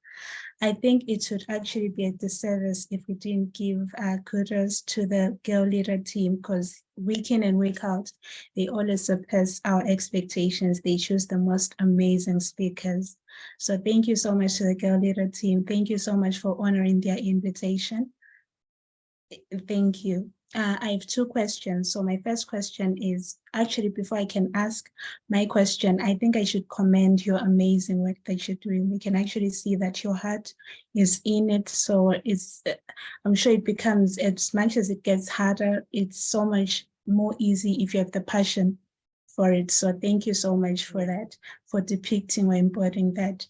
I: I think it would actually be a disservice if we didn't give kudos to the Girleada team, because week in and week out, they always surpass our expectations. They choose the most amazing speakers. So thank you so much to the Girleada team. Thank you so much for honoring their invitation. Thank you. I have two questions. So my first question is, actually, before I can ask my question, I think I should commend your amazing work that you're doing. We can actually see that your heart is in it. So I'm sure it becomes, as much as it gets harder, it's so much more easy if you have the passion for it. So thank you so much for that, for depicting or embodying that.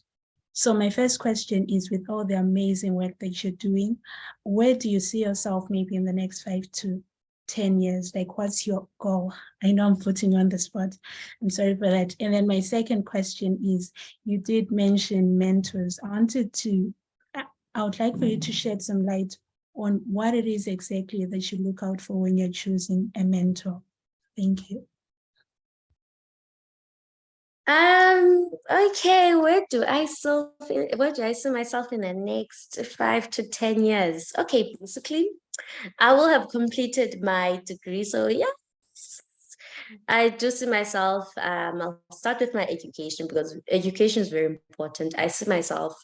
I: So my first question is, with all the amazing work that you're doing, where do you see yourself maybe in the next 5 to 10 years? Like, what's your goal? I know I'm putting you on the spot. I'm sorry for that. And then my second question is, you did mention mentors. I would like for you to shed some light on what it is exactly that you look out for when you're choosing a mentor. Thank you.
E: Okay, where do I see myself in the next 5 to 10 years? Okay, basically, I will have completed my degree. So yes, I do see myself, I'll start with my education, because education is very important. I see myself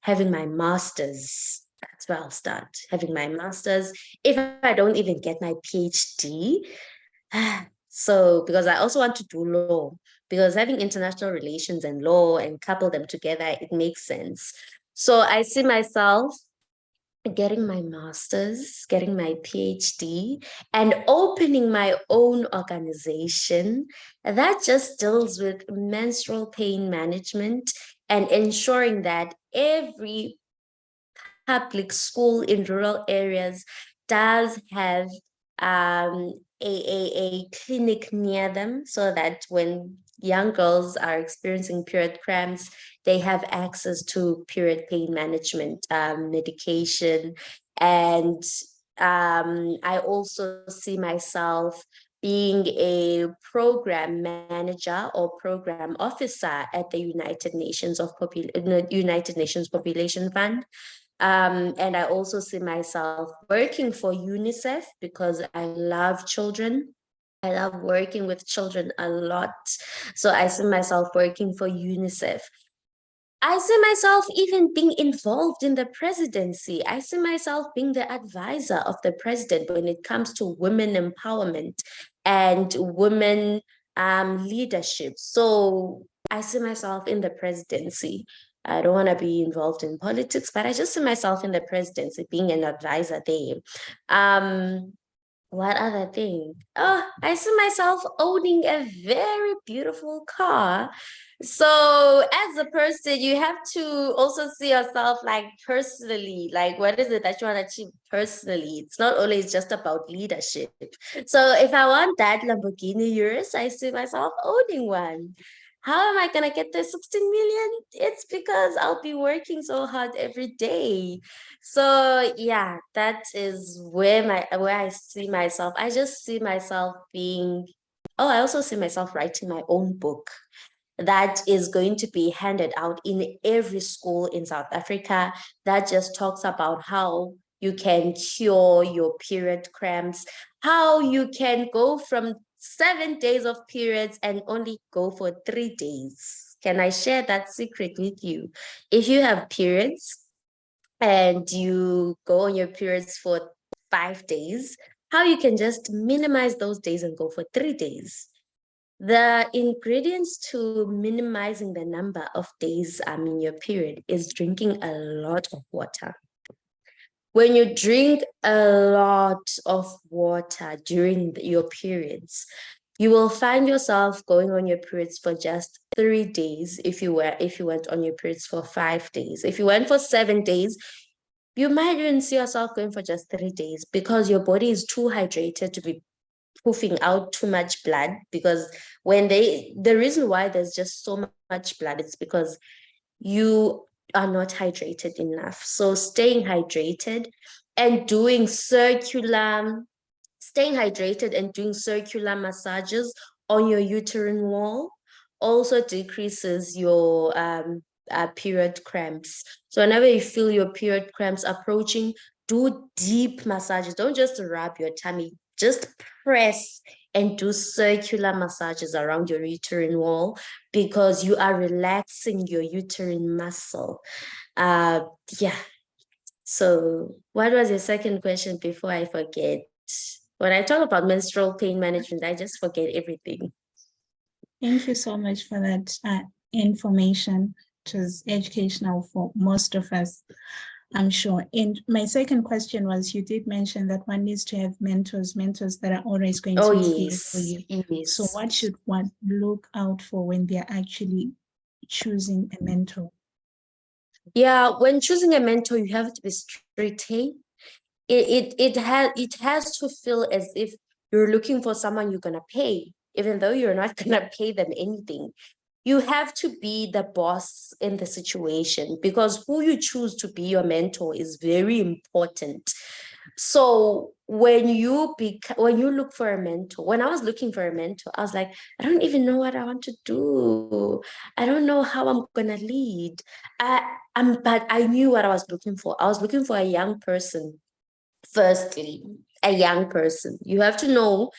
E: having my master's. That's where I'll start, having my master's. If I don't even get my PhD, so, because I also want to do law, because having international relations and law and couple them together, it makes sense. So I see myself getting my master's, getting my PhD, and opening my own organization that just deals with menstrual pain management and ensuring that every public school in rural areas does have a clinic near them, so that when young girls are experiencing period cramps, they have access to period pain management medication. And I also see myself being a program manager or program officer at the United Nations Population Fund. And I also see myself working for UNICEF, because I love children. I love working with children a lot. So I see myself working for UNICEF. I see myself even being involved in the presidency. I see myself being the advisor of the president when it comes to women empowerment and women leadership. So I see myself in the presidency. I don't want to be involved in politics, but I just see myself in the presidency, being an advisor there. What other thing? Oh, I see myself owning a very beautiful car. So as a person, you have to also see yourself like personally, like what is it that you want to achieve personally? It's not always just about leadership. So if I want that Lamborghini Urus, I see myself owning one. How am I gonna get the 16 million? It's because I'll be working so hard every day. So yeah, that is where I see myself. I just see myself being, oh, I also see myself writing my own book that is going to be handed out in every school in South Africa that just talks about how you can cure your period cramps, how you can go from 7 days of periods and only go for 3 days. Can I share that secret with you? If you have periods and you go on your periods for 5 days, how you can just minimize those days and go for 3 days. The ingredients to minimizing the number of days in your period is drinking a lot of water. When you drink a lot of water during your periods, you will find yourself going on your periods for just 3 days if you went on your periods for 5 days. If you went for 7 days, you might even see yourself going for just 3 days because your body is too hydrated to be poofing out too much blood. Because the reason why there's just so much blood is because you are not hydrated enough. So staying hydrated and doing staying hydrated and doing circular massages on your uterine wall also decreases your period cramps. So whenever you feel your period cramps approaching, do deep massages. Don't just rub your tummy, just press and do circular massages around your uterine wall because you are relaxing your uterine muscle. Yeah. So what was your second question before I forget? When I talk about menstrual pain management, I just forget everything.
I: Thank you so much for that information, which is educational for most of us, I'm sure. And my second question was, you did mention that one needs to have mentors that are always going to be there for you.
E: Yes.
I: So what should one look out for when they're actually choosing a mentor?
E: Yeah, when choosing a mentor, you have to be straight. Hey? It has to feel as if you're looking for someone you're gonna pay, even though you're not gonna pay them anything. You have to be the boss in the situation because who you choose to be your mentor is very important. So when you look for a mentor, when I was looking for a mentor, I was like, I don't even know what I want to do. I don't know how I'm gonna lead. But I knew what I was looking for. I was looking for a young person. Firstly, a young person. You have to know,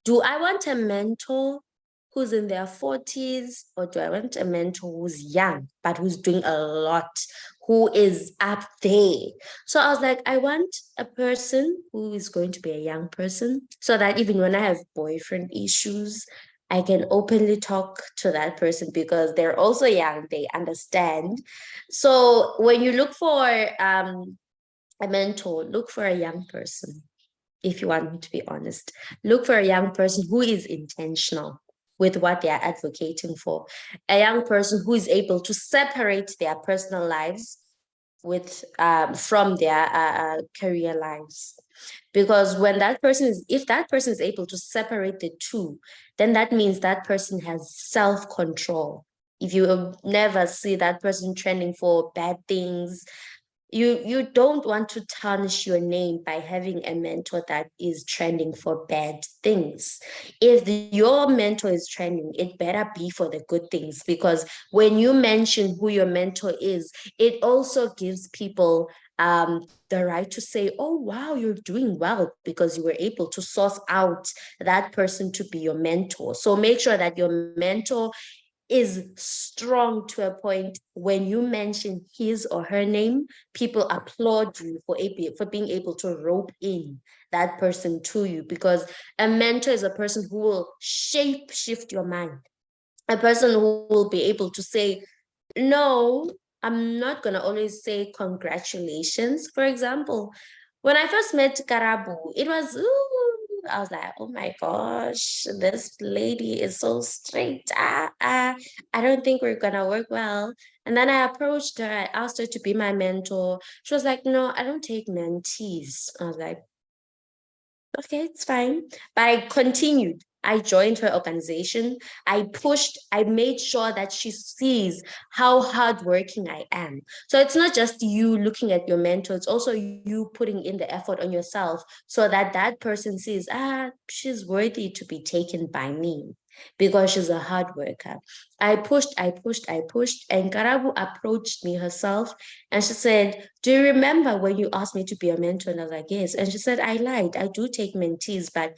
E: do I want a mentor who's in their 40s, or do I want a mentor who's young, but who's doing a lot, who is up there? So I was like, I want a person who is going to be a young person so that even when I have boyfriend issues, I can openly talk to that person because they're also young, they understand. So when you look for a mentor, look for a young person. If you want me to be honest, look for a young person who is intentional with what they are advocating for, a young person who is able to separate their personal lives from their career lives. Because if that person is able to separate the two, then that means that person has self-control. If you never see that person trending for bad things, you don't want to tarnish your name by having a mentor that is trending for bad things. If your mentor is trending, it better be for the good things, because when you mention who your mentor is, it also gives people the right to say, oh wow, you're doing well because you were able to source out that person to be your mentor. So make sure that your mentor is strong to a point when you mention his or her name, people applaud you for being able to rope in that person to you, because a mentor is a person who will shape shift your mind, a person who will be able to say, no, I'm not going to always say congratulations. For example, when I first met Karabu, it was, I was like, oh my gosh, this lady is so straight. I don't think we're going to work well. And then I approached her, I asked her to be my mentor. She was like, no, I don't take mentees. I was like, okay, it's fine. But I continued. I joined her organization. I pushed, I made sure that she sees how hardworking I am. So it's not just you looking at your mentor, it's also you putting in the effort on yourself so that that person sees, she's worthy to be taken by me because she's a hard worker. I pushed, and Karabu approached me herself and she said, do you remember when you asked me to be a mentor? And I was like, yes. And she said, I lied. I do take mentees, but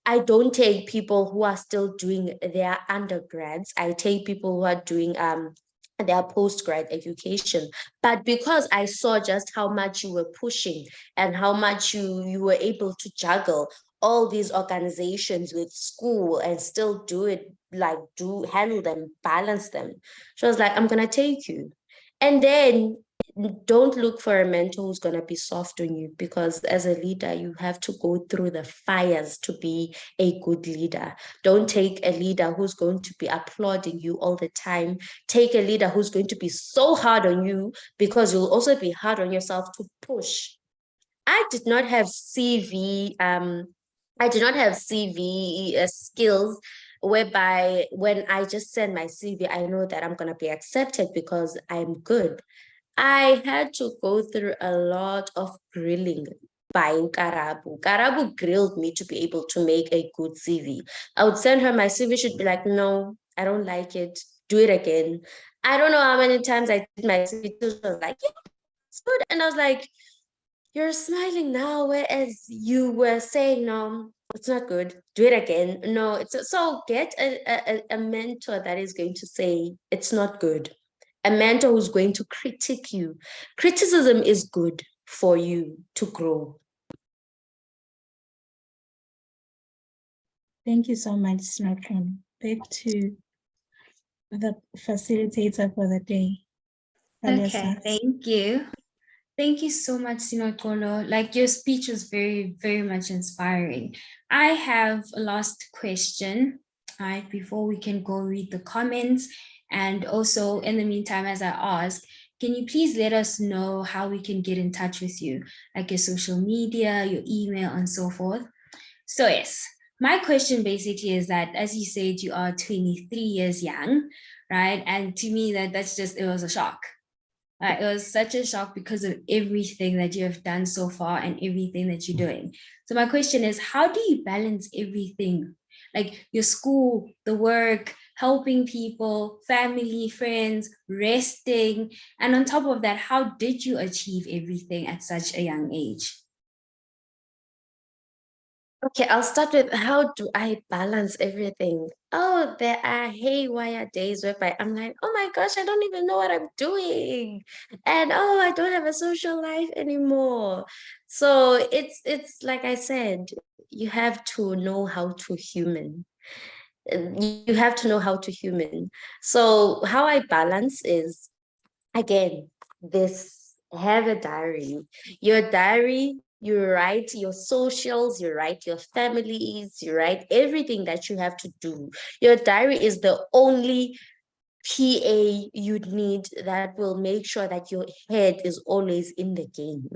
E: I don't take people who are still doing their undergrads. I take people who are doing their postgrad education. But because I saw just how much you were pushing and how much you were able to juggle all these organizations with school and still do it, like handle them, balance them. She was like, I'm gonna take you. And then don't look for a mentor who's going to be soft on you, because as a leader, you have to go through the fires to be a good leader. Don't take a leader who's going to be applauding you all the time. Take a leader who's going to be so hard on you, because you'll also be hard on yourself to push. I did not have CV. I did not have CV skills whereby when I just send my CV, I know that I'm going to be accepted because I'm good. I had to go through a lot of grilling by Karabu. Karabu grilled me to be able to make a good CV. I would send her my CV, she'd be like, no, I don't like it. Do it again. I don't know how many times I did my CV. She was like, yeah, it's good. And I was like, you're smiling now, whereas you were saying, no, it's not good. Do it again. No, it's so get a mentor that is going to say it's not good. A mentor who's going to critique you. Criticism is good for you to grow.
I: Thank you so much, Sinoxolo. Back to the facilitator for the day.
F: Okay,
I: Vanessa.
F: thank you. Thank you so much, Sinoxolo. Like, your speech was very, very much inspiring. I have a last question, right, before we can go read the comments. And also, in the meantime, as I ask, can you please let us know how we can get in touch with you, like your social media, your email, and so forth? So yes, my question basically is that, as you said, you are 23 years young, right? And to me, that's just, it was a shock. It was such a shock because of everything that you have done so far and everything that you're doing. So my question is, how do you balance everything? Like your school, the work, helping people, family, friends, resting. And on top of that, how did you achieve everything at such a young age?
E: Okay, I'll start with, how do I balance everything? Oh, there are haywire days whereby I'm like, oh my gosh, I don't even know what I'm doing. And oh, I don't have a social life anymore. So it's like I said, you have to know how to human. You have to know how to human. So how I balance is, again, this, have a diary. Your diary, you write your socials, you write your families, you write everything that you have to do. Your diary is the only PA you'd need that will make sure that your head is always in the game,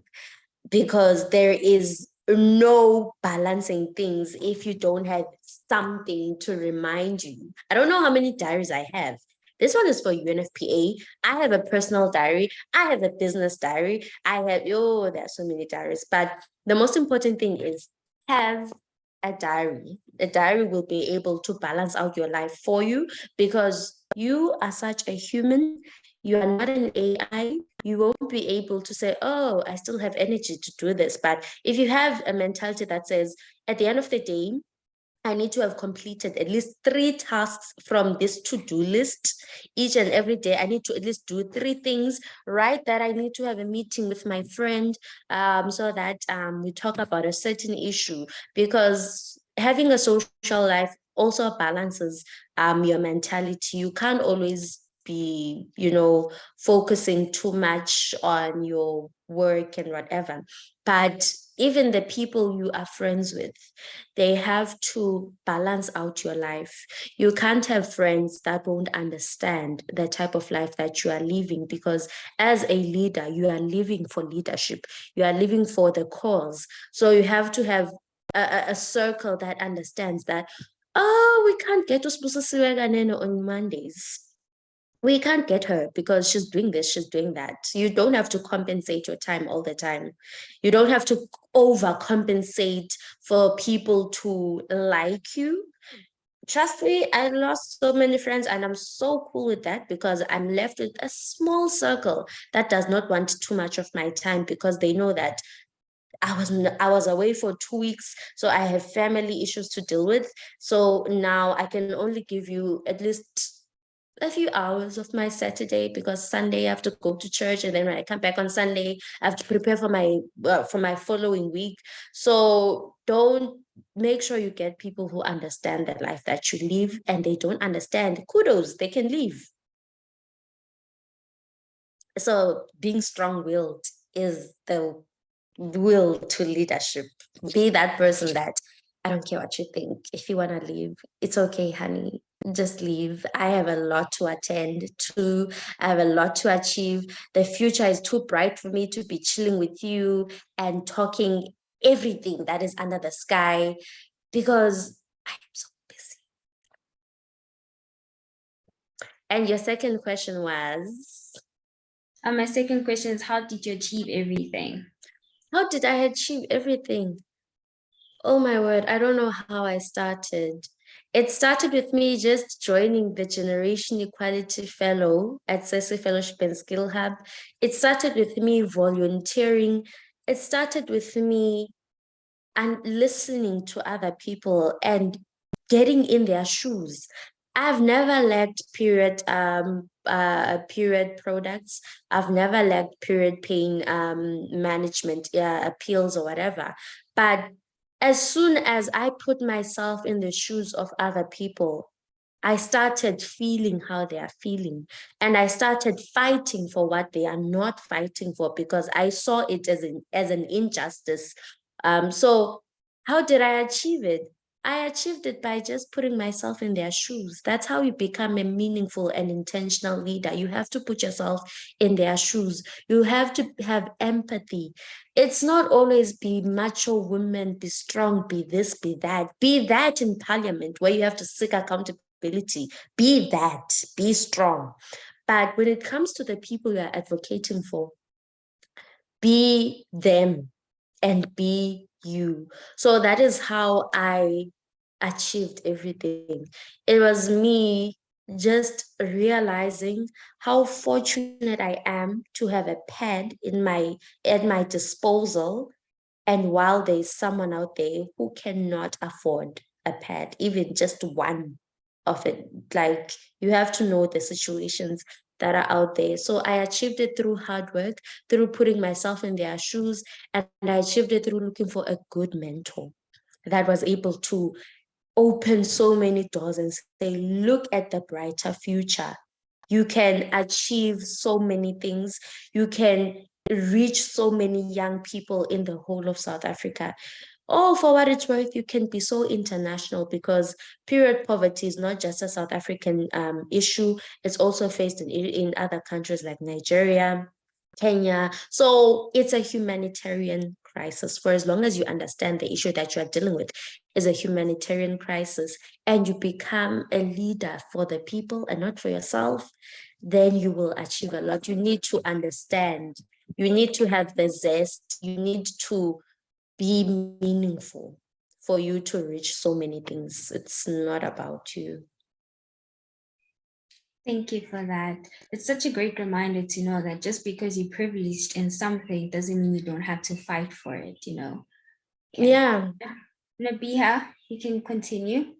E: because there is no balancing things if you don't have something to remind you. I don't know how many diaries I have. This one is for UNFPA. I have a personal diary. I have a business diary. I have, oh, there are so many diaries. But the most important thing is, have a diary. A diary will be able to balance out your life for you, because you are such a human. You are not an AI. You won't be able to say, oh, I still have energy to do this. But if you have a mentality that says, at the end of the day, I need to have completed at least 3 tasks from this to-do list each and every day. I need to at least do 3 things, right? That I need to have a meeting with my friend so that we talk about a certain issue, because having a social life also balances your mentality. You can't always be, focusing too much on your work and whatever. But even the people you are friends with, they have to balance out your life. You can't have friends that won't understand the type of life that you are living, because as a leader, you are living for leadership. You are living for the cause. So you have to have a circle that understands that, oh, we can't get to Sibusisiwe on Mondays. We can't get her because she's doing this, she's doing that. You don't have to compensate your time all the time. You don't have to overcompensate for people to like you. Trust me, I lost so many friends, and I'm so cool with that, because I'm left with a small circle that does not want too much of my time, because they know that I was away for 2 weeks, so I have family issues to deal with. So now I can only give you at least a few hours of my Saturday, because Sunday I have to go to church, and then when I come back on Sunday, I have to prepare for my following week. So don't make sure you get people who understand the life that you live, and they don't understand. Kudos, they can leave. So being strong-willed is the will to leadership. Be that person that, I don't care what you think. If you want to leave, it's okay, honey. Just leave. I have a lot to attend to. I have a lot to achieve. The future is too bright for me to be chilling with you and talking everything that is under the sky, because I am so busy. And your second question was?
F: My second question is, how did you achieve everything?
E: How did I achieve everything? Oh my word, I don't know how I started. It started with me just joining the Generation Equality Fellow at Sesi Fellowship and Skill Hub. It started with me volunteering. It started with me and listening to other people and getting in their shoes. I've never lacked period products. I've never lacked period pain management pills or whatever. But as soon as I put myself in the shoes of other people, I started feeling how they are feeling, and I started fighting for what they are not fighting for, because I saw it as an injustice. So how did I achieve it? I achieved it by just putting myself in their shoes. That's how you become a meaningful and intentional leader. You have to put yourself in their shoes. You have to have empathy. It's not always be macho women, be strong, be this, be that. Be that in parliament where you have to seek accountability. Be that, be strong. But when it comes to the people you are advocating for, be them and be you. So that is how I achieved everything. It was me just realizing how fortunate I am to have a pad at my disposal. And while there's someone out there who cannot afford a pad, even just one of it, like, you have to know the situations that are out there. So I achieved it through hard work, through putting myself in their shoes, and I achieved it through looking for a good mentor that was able to open so many doors and say, look at the brighter future. You can achieve so many things. You can reach so many young people in the whole of South Africa. Oh, for what it's worth, you can be so international, because period poverty is not just a South African issue. It's also faced in other countries like Nigeria, Kenya. So it's a humanitarian crisis. For as long as you understand the issue that you are dealing with is a humanitarian crisis, and you become a leader for the people and not for yourself, then you will achieve a lot. You need to understand. You need to have the zest. You need to be meaningful for you to reach so many things. It's not about you.
F: Thank you for that. It's such a great reminder to know that just because you're privileged in something doesn't mean you don't have to fight for it, Okay.
E: Yeah.
F: Nabiha, you can continue.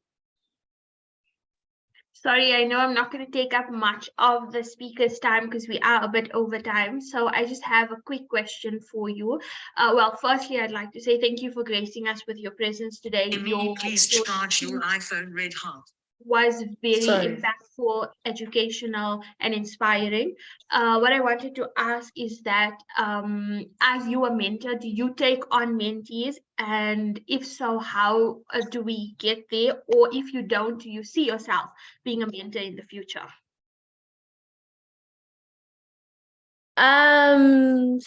J: Sorry, I know I'm not going to take up much of the speaker's time because we are a bit over time. So I just have a quick question for you. Well, firstly, I'd like to say thank you for gracing us with your presence today.
K: Please charge your iPhone red heart.
J: Was very
E: Sorry.
J: impactful, educational, and inspiring. What I wanted to ask is that as you a mentor, do you take on mentees? And if so, how do we get there? Or if you don't, do you see yourself being a mentor in the future?
E: I,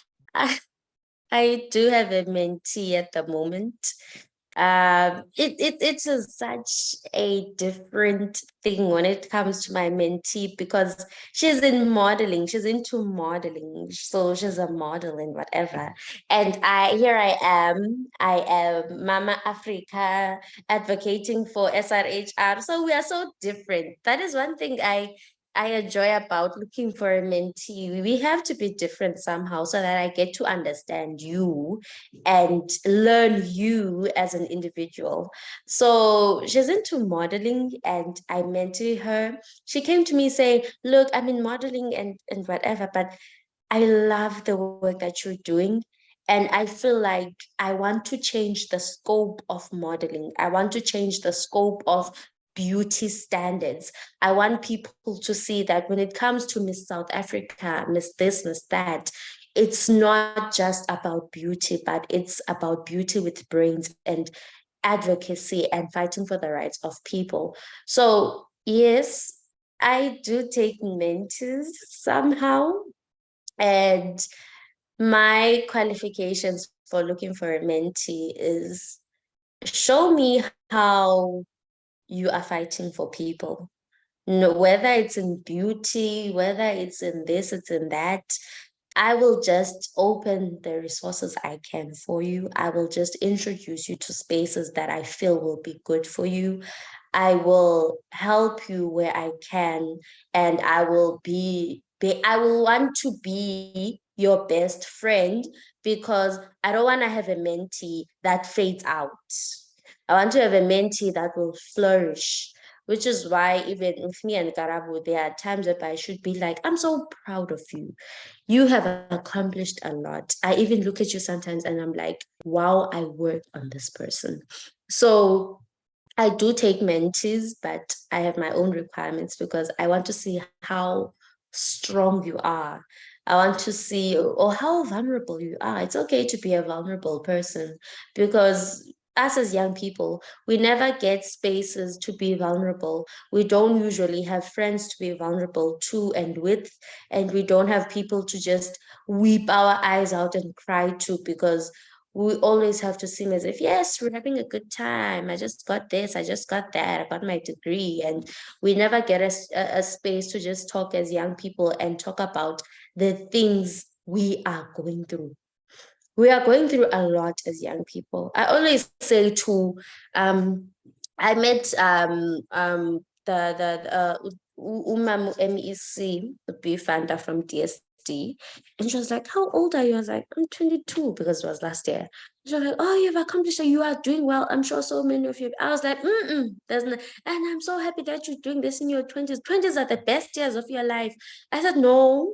E: I do have a mentee at the moment. It's such a different thing when it comes to my mentee because she's in modeling, she's into modeling, so she's a model and whatever. And I am Mama Africa advocating for SRHR. So we are so different. That is one thing I enjoy about looking for a mentee. We have to be different somehow so that I get to understand you and learn you as an individual. So she's into modeling and I mentor her. She came to me saying, look, I'm in modeling and whatever, but I love the work that you're doing. And I feel like I want to change the scope of modeling. I want to change the scope of beauty standards. I want people to see that when it comes to Miss South Africa, Miss this, Miss that, it's not just about beauty, but it's about beauty with brains and advocacy and fighting for the rights of people. So yes, I do take mentors somehow. And my qualifications for looking for a mentee is show me how you are fighting for people. No, whether it's in beauty, whether it's in this, it's in that, I will just open the resources I can for you. I will just introduce you to spaces that I feel will be good for you. I will help you where I can, and I will I will want to be your best friend because I don't want to have a mentee that fades out. I want to have a mentee that will flourish, which is why even with me and Karabu, there are times that I should be like, I'm so proud of you. You have accomplished a lot. I even look at you sometimes and I'm like, wow, I worked on this person. So I do take mentees, but I have my own requirements because I want to see how strong you are. I want to see or how vulnerable you are. It's okay to be a vulnerable person because us as young people, we never get spaces to be vulnerable. We don't usually have friends to be vulnerable to and with, and we don't have people to just weep our eyes out and cry to because we always have to seem as if, yes, we're having a good time. I just got this, I just got that, I got my degree. And we never get a space to just talk as young people and talk about the things we are going through. We are going through a lot as young people. I always say to, I met the Umamu MEC, the Bifanda from DSD, and she was like, how old are you? I was like, I'm 22 because it was last year. She was like, oh, you've accomplished it. You are doing well. I'm sure so many of you. I was like, there's no, and I'm so happy that you're doing this in your 20s. 20s are the best years of your life. I said, no.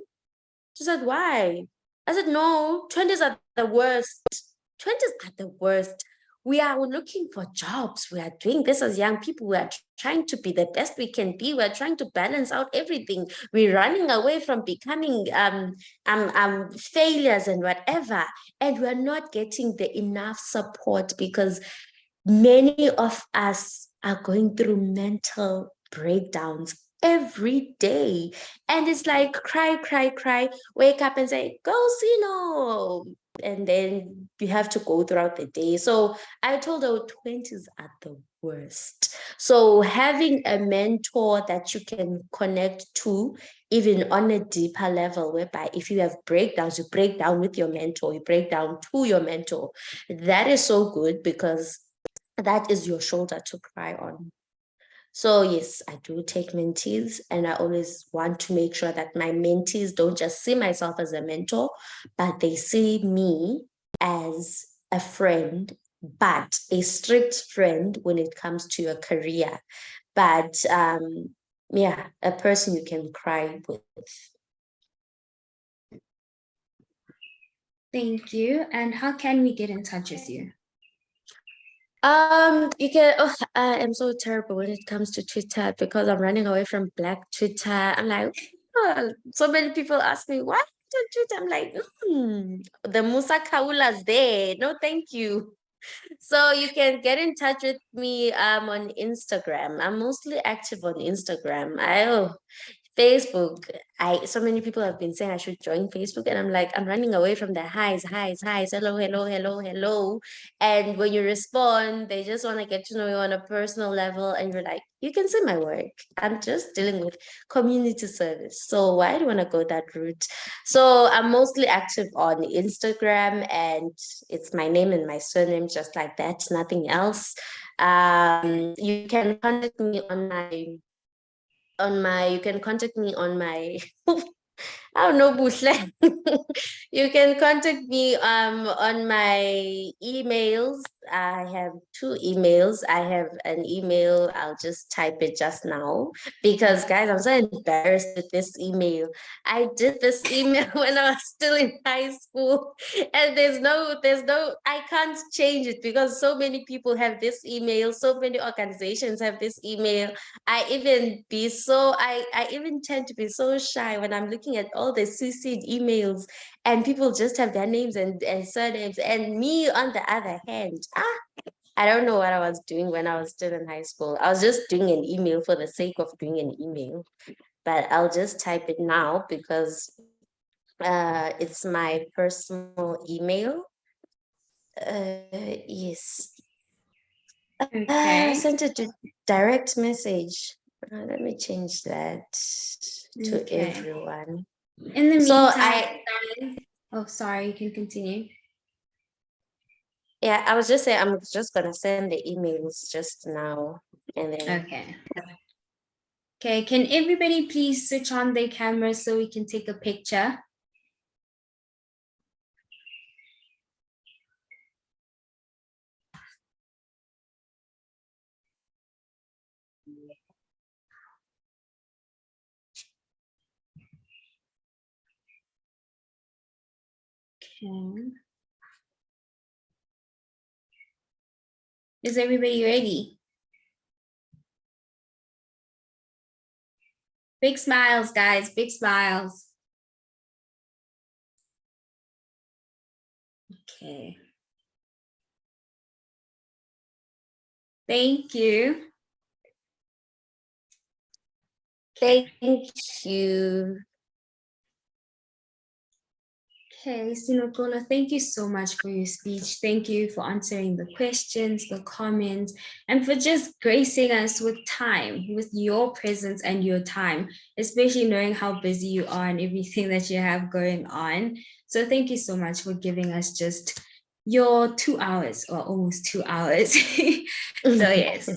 E: She said, why? I said, no, 20s are the worst. 20s are the worst. We're looking for jobs. We are doing this as young people. We are trying to be the best we can be. We're trying to balance out everything. We're running away from becoming failures and whatever. And we're not getting the enough support because many of us are going through mental breakdowns every day. And it's like cry, cry, cry, wake up and say, go Sino. And then you have to go throughout the day. So I told her 20s are the worst. So having a mentor that you can connect to, even on a deeper level, whereby if you have breakdowns, you break down with your mentor, you break down to your mentor. That is so good because that is your shoulder to cry on. So yes, I do take mentees, and I always want to make sure that my mentees don't just see myself as a mentor, but they see me as a friend but a strict friend when it comes to your career. But yeah, a person you can cry with.
F: Thank you. And how can we get in touch with you?
E: You can. Oh, I am so terrible when it comes to Twitter because I'm running away from Black Twitter. I'm like, oh, so many people ask me why do Twitter. I'm like, the Musa Kaula's there. No, thank you. So you can get in touch with me on Instagram. I'm mostly active on Instagram. Facebook. So many people have been saying I should join Facebook, and I'm like, I'm running away from the highs, hello, hello, hello, hello. And when you respond, they just want to get to know you on a personal level, and you're like, you can see my work. I'm just dealing with community service. So why do you want to go that route? So I'm mostly active on Instagram, and it's my name and my surname, just like that, nothing else. You can contact me you can contact me on my I don't know, Bushle. You can contact me on my emails. I have 2 emails. I have an email. I'll just type it just now because guys, I'm so embarrassed with this email. I did this email when I was still in high school, and I can't change it because so many people have this email, so many organizations have this email. I even tend to be so shy when I'm looking at all the CC'd emails and people just have their names and surnames. And me, on the other hand, I don't know what I was doing when I was still in high school. I was just doing an email for the sake of doing an email. But I'll just type it now because it's my personal email. Yes.
F: Okay.
E: Sent it to direct message. Let me change that to
F: Okay.
E: everyone.
F: In the
E: So
F: meantime, oh, sorry, you can continue.
E: Yeah, I was just saying, I'm just gonna send the emails just now, and then.
F: Okay. Okay, can everybody please switch on their camera so we can take a picture? Okay. Is everybody ready? Big smiles, guys, big smiles. Okay. Thank you.
E: Thank you.
F: Okay, Sinoxolo, thank you so much for your speech. Thank you for answering the questions, the comments, and for just gracing us with time, with your presence and your time, especially knowing how busy you are and everything that you have going on. So thank you so much for giving us just your 2 hours or almost 2 hours. So yes.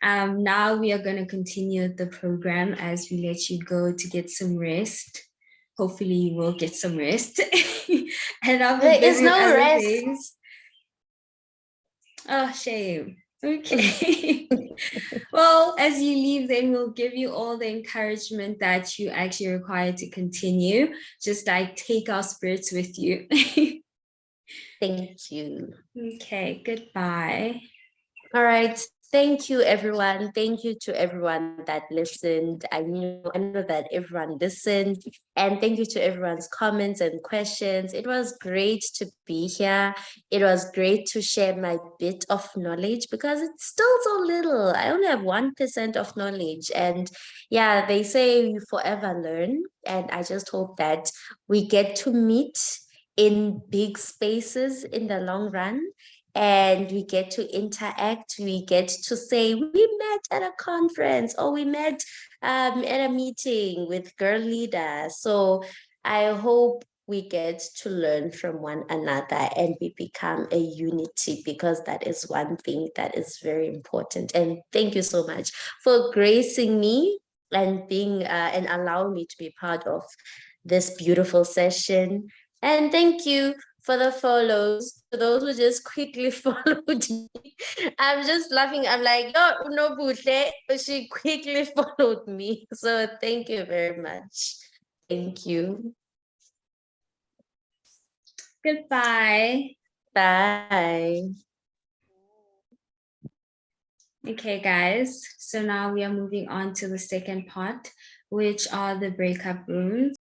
F: Now we are going to continue the program as we let you go to get some rest. Hopefully you will get some rest. And I'll be
E: There is
F: busy with
E: no
F: other
E: rest.
F: things. Oh, shame. Okay. Well, as you leave, then we'll give you all the encouragement that you actually require to continue. Just like take our spirits with you.
E: Thank you.
F: Okay, goodbye.
E: All right. Thank you, everyone. Thank you to everyone that listened. I know that everyone listened. And thank you to everyone's comments and questions. It was great to be here. It was great to share my bit of knowledge because it's still so little. I only have 1% of knowledge. And yeah, they say you forever learn. And I just hope that we get to meet in big spaces in the long run. And we get to interact, we get to say, we met at a conference or we met at a meeting with Girleada. So I hope we get to learn from one another and we become a unity because that is one thing that is very important. And thank you so much for gracing me and being and allowing me to be part of this beautiful session. And thank you for the follows, for those who just quickly followed me. I'm just laughing. I'm like, yo, no butle. She quickly followed me. So thank you very much. Thank you.
F: Goodbye.
E: Bye.
F: Okay, guys. So now we are moving on to the second part, which are the breakup rooms.